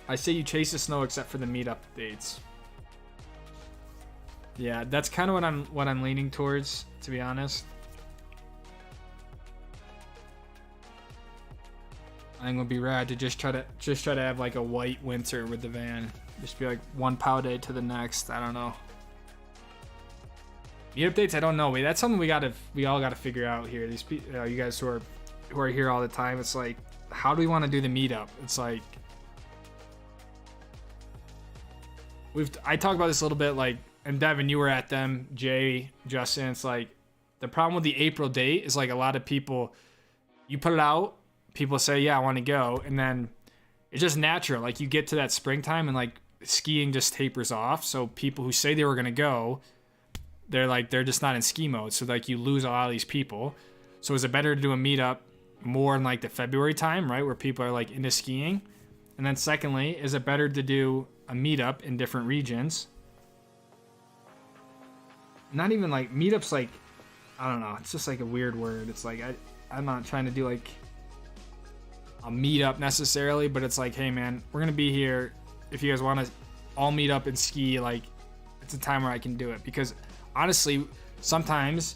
A: I say you chase the snow except for the meetup dates. Yeah, that's kind of what I'm leaning towards, to be honest. I think it would be rad to just try to have like a white winter with the van. Just be like one POW day to the next. I don't know. Meetup dates, I don't know. Wait, that's something we all gotta figure out here. These people, you guys who are here all the time. It's like, how do we want to do the meetup? It's like. I talked about this a little bit, like, and Devin, you were at them, Jay, Justin. It's like the problem with the April date is like a lot of people, you put it out, people say, yeah, I want to go, and then it's just natural. Like you get to that springtime and like skiing just tapers off. So people who say they were gonna go, they're just not in ski mode. So like you lose a lot of these people. So is it better to do a meetup more in like the February time, right, where people are like into skiing? And then secondly, is it better to do a meetup in different regions? Not even like meetups, like, I don't know, it's just like a weird word. It's like I'm not trying to do like a meetup necessarily, but it's like, hey man, we're gonna be here. If you guys want to I'll meet up and ski. Like, it's a time where I can do it, because honestly, sometimes,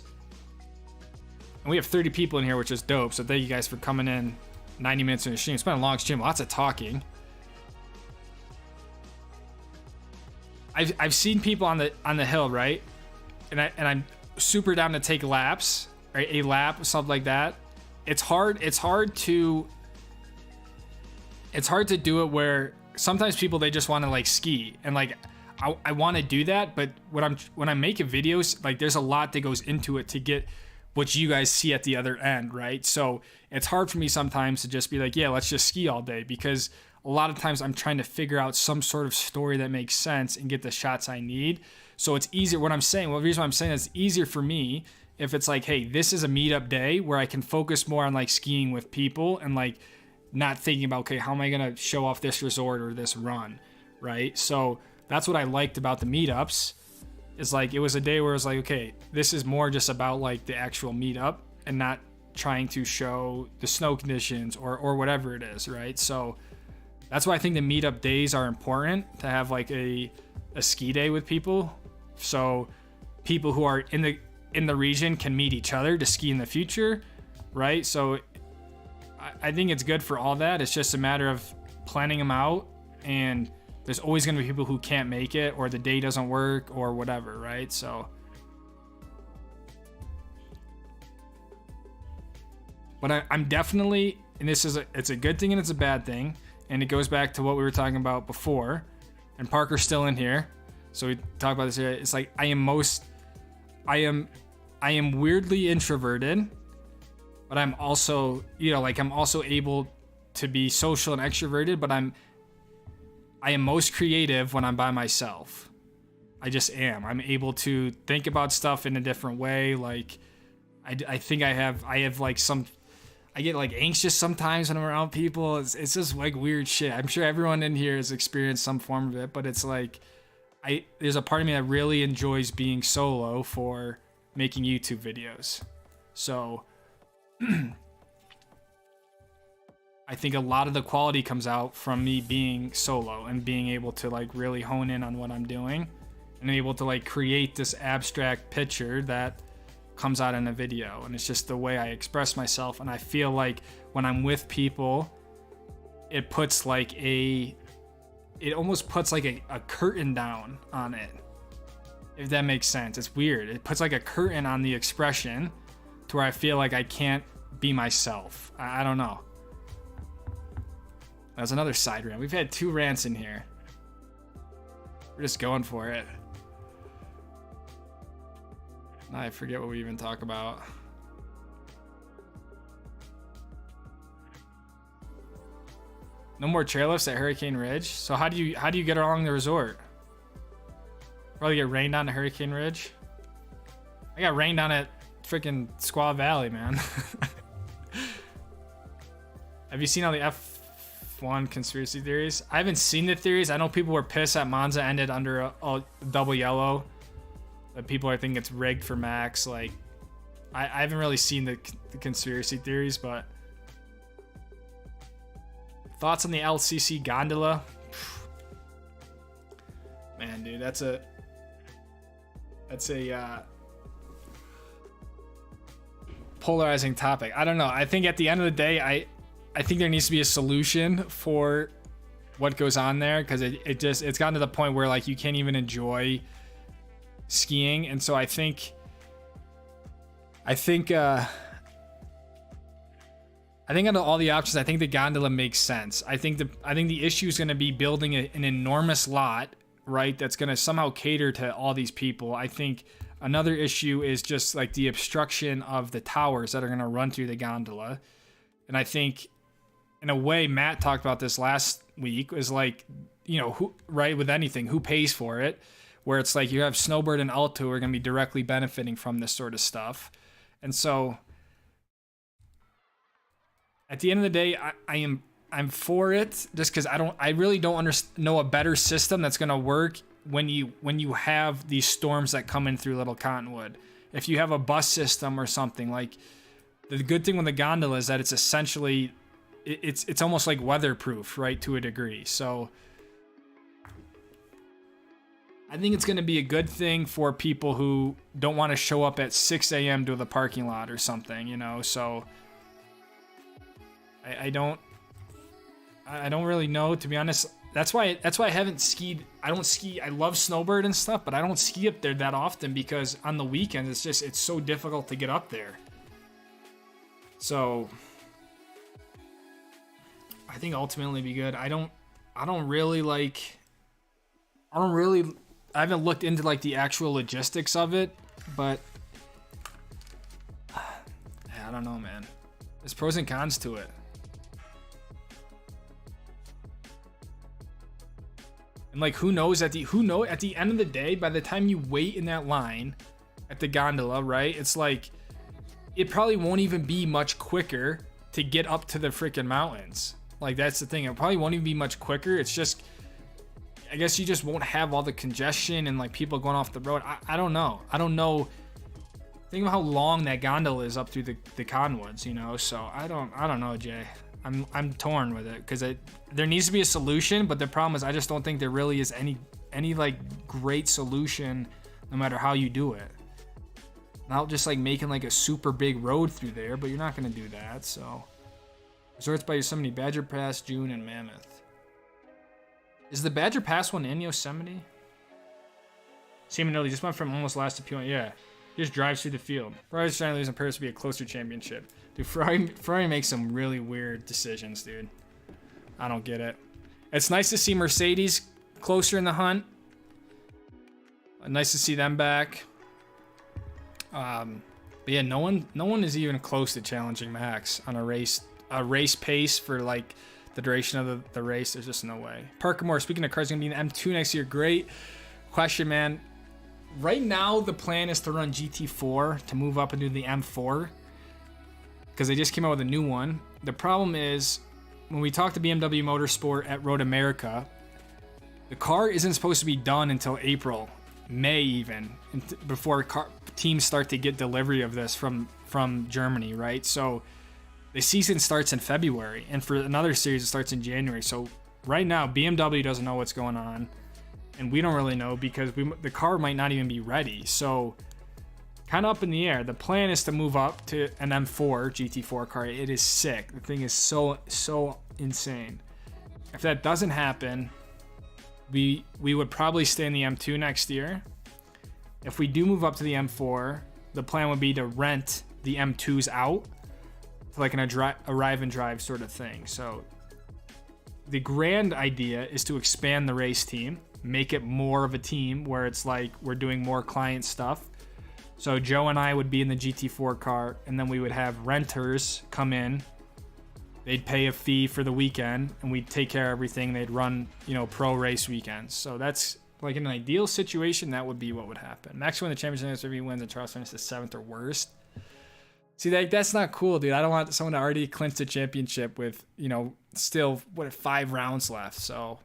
A: and we have 30 people in here, which is dope. So thank you guys for coming in 90 minutes in the stream. It's been a long stream, lots of talking. I've seen people on the hill, right? And I'm super down to take laps, right? A lap, something like that. It's hard to do it where sometimes people, they just want to like ski, and like I want to do that, but when I'm making videos, like there's a lot that goes into it to get what you guys see at the other end, right? So it's hard for me sometimes to just be like, yeah, let's just ski all day, because a lot of times I'm trying to figure out some sort of story that makes sense and get the shots I need. So it's easier. What I'm saying, well, the reason why I'm saying it's easier for me if it's like, hey, this is a meetup day where I can focus more on like skiing with people and like not thinking about, okay, how am I gonna show off this resort or this run, right? So that's what I liked about the meetups, is like it was a day where it was like, okay, this is more just about like the actual meetup and not trying to show the snow conditions or whatever it is, right? So that's why I think the meetup days are important, to have like a ski day with people, so people who are in the region can meet each other to ski in the future, right? So I think it's good for all that. It's just a matter of planning them out, and there's always going to be people who can't make it, or the day doesn't work or whatever, right? So, but I'm definitely, and it's a good thing and it's a bad thing, and it goes back to what we were talking about before, and Parker's still in here, so we talk about this here. It's like I am weirdly introverted, but I'm also, like I'm also able to be social and extroverted, but I am most creative when I'm by myself. I just am. I'm able to think about stuff in a different way. Like I think I have like I get like anxious sometimes when I'm around people. It's just like weird shit. I'm sure everyone in here has experienced some form of it, but it's like there's a part of me that really enjoys being solo for making YouTube videos. So I think a lot of the quality comes out from me being solo and being able to like really hone in on what I'm doing and able to like create this abstract picture that comes out in a video. And it's just the way I express myself. And I feel like when I'm with people, it puts like it almost puts like a curtain down on it, if that makes sense. It's weird. It puts like a curtain on the expression to where I feel like I can't be myself. I don't know. That's another side rant. We've had 2 rants in here. We're just going for it. Now I forget what we even talk about. No more chairlifts at Hurricane Ridge. So how do you get along the resort? Probably get rained on at Hurricane Ridge. I got rained on at freaking Squaw Valley, man. Have you seen all the F1 conspiracy theories? I haven't seen the theories. I know people were pissed that Monza ended under a double yellow. That people are thinking it's rigged for Max. Like, I haven't really seen the conspiracy theories, but thoughts on the LCC gondola? Man, dude, that's a polarizing topic. I don't know. I think at the end of the day, I think there needs to be a solution for what goes on there, because it's gotten to the point where like you can't even enjoy skiing. And so I think out of all the options, I think the gondola makes sense. I think the issue is going to be building an enormous lot, right? That's going to somehow cater to all these people. I think another issue is just like the obstruction of the towers that are going to run through the gondola. And I think in a way, Matt talked about this last week, is like, who, right, with anything, who pays for it? Where it's like you have Snowbird and Alto who are going to be directly benefiting from this sort of stuff. And so at the end of the day, I'm for it, just because I really don't know a better system that's going to work when you have these storms that come in through Little Cottonwood. If you have a bus system or something, like, the good thing with the gondola is that it's essentially it's almost like weatherproof, right, to a degree. So I think it's going to be a good thing for people who don't want to show up at 6 a.m. to the parking lot or something, you know. So I don't really know, to be honest. That's why I haven't skied. I don't ski. I love snowbird and stuff, but I don't ski up there that often because on the weekends it's so difficult to get up there. So I think ultimately be good. I haven't looked into like the actual logistics of it, but I don't know, man. There's pros and cons to it. And like, who knows at the end of the day, by the time you wait in that line at the gondola, right? It's like, it probably won't even be much quicker to get up to the freaking mountains. Like, that's the thing. It probably won't even be much quicker. It's just, I guess you just won't have all the congestion and like people going off the road. I don't know. I don't know. Think of how long that gondola is up through the cottonwoods, you know? So I don't know, Jay. I'm torn with it because there needs to be a solution, but the problem is I just don't think there really is any like great solution no matter how you do it. Not just like making like a super big road through there, but you're not gonna do that. So resorts by Yosemite, Badger Pass, June, and Mammoth. Is the Badger Pass one in Yosemite? Seminole just went from almost last to P1. Yeah, he just drives through the field. Ferrari's trying to lose on purpose to be a closer championship. Dude, Ferrari makes some really weird decisions, dude. I don't get it. It's nice to see Mercedes closer in the hunt. Nice to see them back. But yeah, no one is even close to challenging Max on a race pace for like the duration of the race. There's just no way. Parker Moore, speaking of cars, gonna be in the M2 next year. Great question, man. Right now, the plan is to run GT4 to move up into the M4 because they just came out with a new one. The problem is, when we talked to BMW Motorsport at Road America, the car isn't supposed to be done until April, May even, before teams start to get delivery of this from Germany, right? So the season starts in February, and for another series it starts in January. So right now, BMW doesn't know what's going on, and we don't really know because the car might not even be ready. So kind of up in the air. The plan is to move up to an M4 GT4 car. It is sick. The thing is so insane. If that doesn't happen, we would probably stay in the M2 next year. If we do move up to the M4, the plan would be to rent the M2s out to like an arrive and drive sort of thing. So the grand idea is to expand the race team, make it more of a team where it's like we're doing more client stuff. So Joe and I would be in the GT4 car, and then we would have renters come in. They'd pay a fee for the weekend, and we'd take care of everything. They'd run, pro race weekends. So that's like in an ideal situation, that would be what would happen. Max win the championship if he wins, and Charles finishes the 7th or worst. See, that's not cool, dude. I don't want someone to already clinch the championship with, still 5 rounds left. So.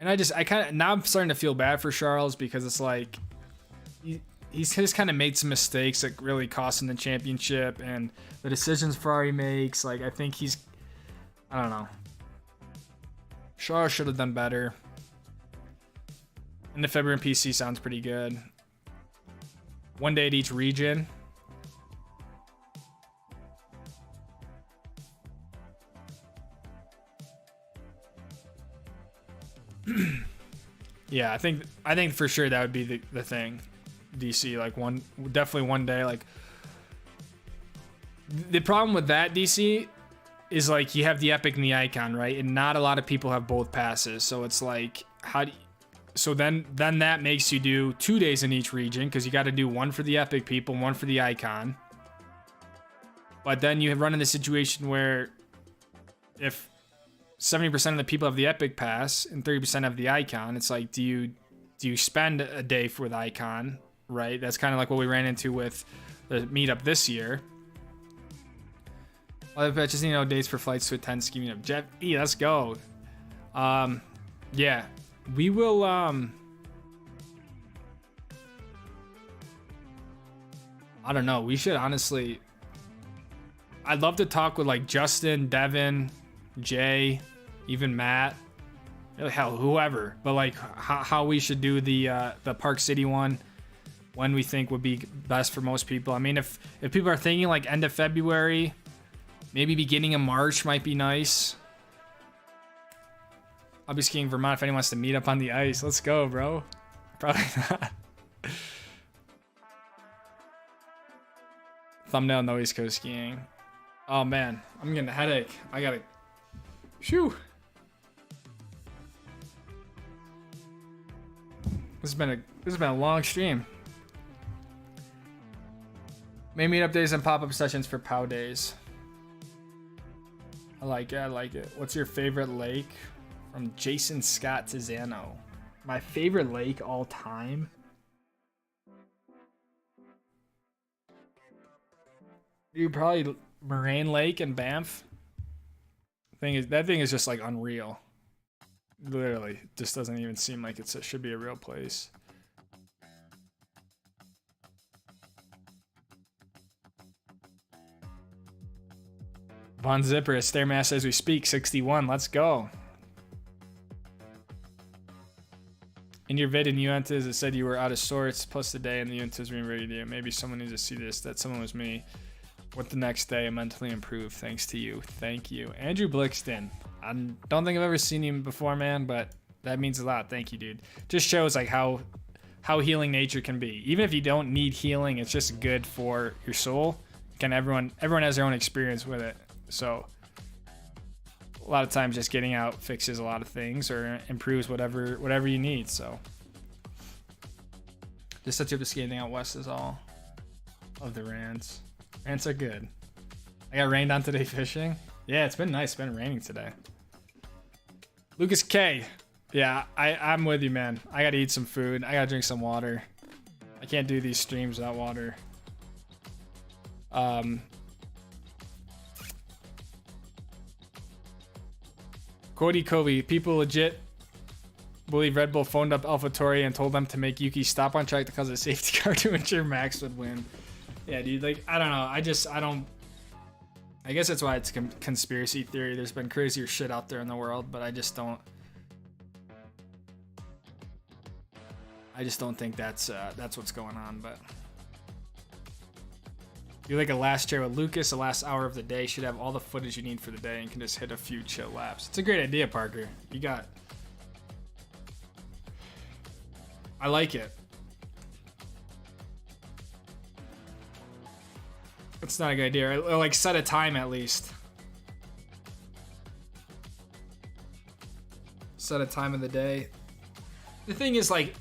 A: And now I'm starting to feel bad for Charles because it's like he's just kind of made some mistakes that really cost him the championship, and the decisions Ferrari makes. Like, I think I don't know. Charles should have done better. And the February PC sounds pretty good. One day at each region. Yeah, I think for sure that would be the thing. DC, like definitely one day. Like, the problem with that, DC, is like you have the Epic and the Icon, right? And not a lot of people have both passes. So it's like, so then that makes you do 2 days in each region because you got to do one for the Epic people, one for the Icon. But then you run in the situation where if 70% of the people have the Epic Pass and 30% have the Icon, it's like, do you spend a day for the Icon, right? That's kind of like what we ran into with the meetup this year. Other patches, dates for flights to attend ski meetup. Jeff E, let's go. Yeah, we will. I don't know. We should honestly. I'd love to talk with like Justin, Devin, Jay, even Matt, hell, whoever. But like how we should do the Park City one, when we think would be best for most people. I mean, if people are thinking like end of February, maybe beginning of March might be nice. I'll be skiing Vermont if anyone wants to meet up on the ice. Let's go, bro. Probably not. Thumbnail, no East Coast skiing. Oh man, I'm getting a headache. I gotta. Shoo. This has been a long stream. Maybe meetup days and pop-up sessions for POW days. I like it. What's your favorite lake? From Jason Scott to Zano. My favorite lake all time? Dude, probably Moraine Lake in Banff. That thing is just like unreal. Literally, it just doesn't even seem like it should be a real place. Von Zipper is Stairmaster as we speak, 61. Let's go. In your vid in Uentas, it said you were out of sorts plus the day and the Uentas being ready to. Maybe someone needs to see this. That someone was me. What the next day? I mentally improved thanks to you. Thank you. Andrew Blixton. I don't think I've ever seen him before, man, but that means a lot. Thank you, dude. Just shows like how healing nature can be. Even if you don't need healing, it's just good for your soul. Everyone has their own experience with it. So a lot of times just getting out fixes a lot of things or improves whatever you need. So just such up to skating out west is all. Love the rants. Rants are good. I got rained on today fishing. Yeah, it's been nice. It's been raining today. Lucas K. Yeah, I'm with you, man. I gotta eat some food. I gotta drink some water. I can't do these streams without water. Cody Kobe, people legit believe Red Bull phoned up AlphaTauri and told them to make Yuki stop on track to cause a safety car to ensure Max would win. Yeah, dude, like, I don't know. I guess that's why it's conspiracy theory. There's been crazier shit out there in the world, but I just don't think that's what's going on. But do like a last chair with Lucas, the last hour of the day should have all the footage you need for the day and can just hit a few chill laps. It's a great idea, Parker. I like it. It's not a good idea. Or like set a time at least. Set a time of the day. The thing is, like,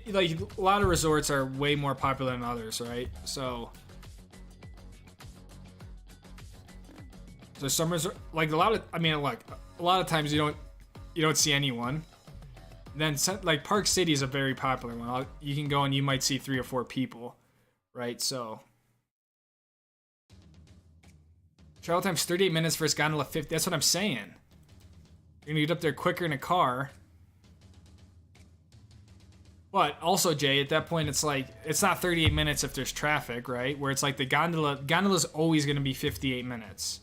A: like a lot of resorts are way more popular than others, right? So some resort, like a lot of times you don't see anyone. Then like Park City is a very popular one. You can go and you might see 3 or 4 people, right? So travel time's 38 minutes versus gondola 50. That's what I'm saying. You're gonna get up there quicker in a car. But also, Jay, at that point, it's like, it's not 38 minutes if there's traffic, right? Where it's like the gondola's always gonna be 58 minutes,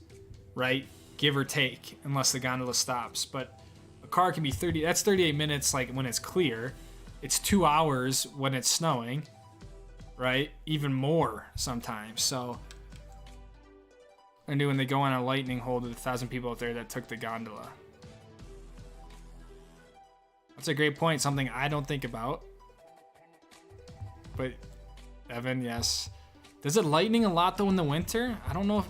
A: right? Give or take, unless the gondola stops. But a car can be 30, that's 38 minutes like when it's clear. It's 2 hours when it's snowing, right? Even more sometimes, so. And when they go on a lightning hold with 1,000 people out there that took the gondola. That's a great point, something I don't think about. But Evan, yes. Does it lightning a lot though in the winter? I don't know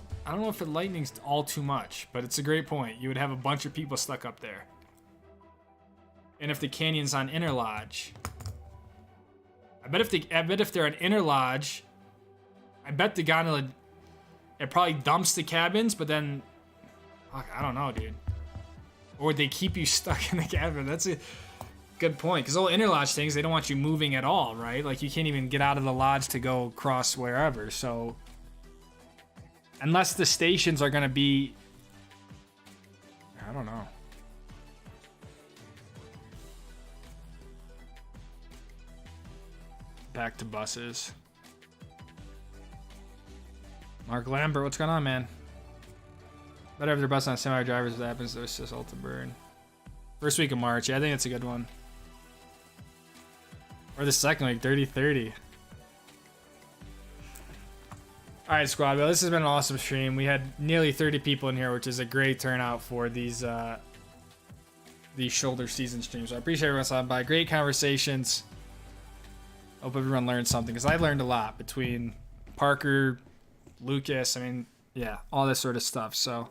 A: if it lightnings all too much, but it's a great point. You would have a bunch of people stuck up there. And if the canyon's on Inner Lodge, I bet if they're on Inner Lodge, I bet the gondola, it probably dumps the cabins, but then, fuck, I don't know, dude. Or they keep you stuck in the cabin. That's a good point, because all Inner Lodge things, they don't want you moving at all, right? Like, you can't even get out of the lodge to go cross wherever, so. Unless the stations are going to be, I don't know. Back to buses. Mark Lambert, what's going on, man? Better if they're busting on semi drivers if that happens to assist ultra burn. First week of March. Yeah, I think that's a good one. Or the second week, 30-30. Alright, squad. Well, this has been an awesome stream. We had nearly 30 people in here, which is a great turnout for these shoulder season streams. So I appreciate everyone stopping by. Great conversations. Hope everyone learned something, because I learned a lot between Parker, Lucas, I mean, yeah, all this sort of stuff. So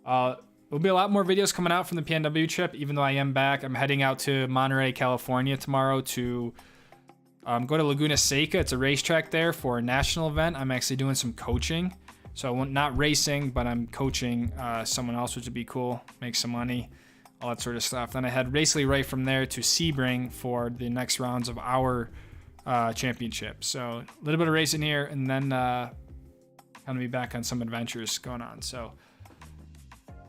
A: there'll be a lot more videos coming out from the PNW trip, even though I am back. I'm heading out to Monterey, California tomorrow to go to Laguna Seca. It's a racetrack there for a national event. I'm actually doing some coaching. So not racing, but I'm coaching someone else, which would be cool. Make some money, all that sort of stuff. Then I head basically right from there to Sebring for the next rounds of our championship. So a little bit of racing here, and then gonna be back on some adventures going on. So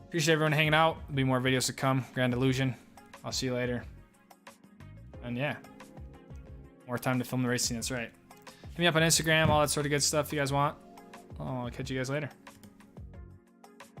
A: appreciate everyone hanging out. There'll be more videos to come. Grand Illusion. I'll see you later. And yeah, more time to film the racing. That's right. Hit me up on Instagram, all that sort of good stuff if you guys want. I'll catch you guys later.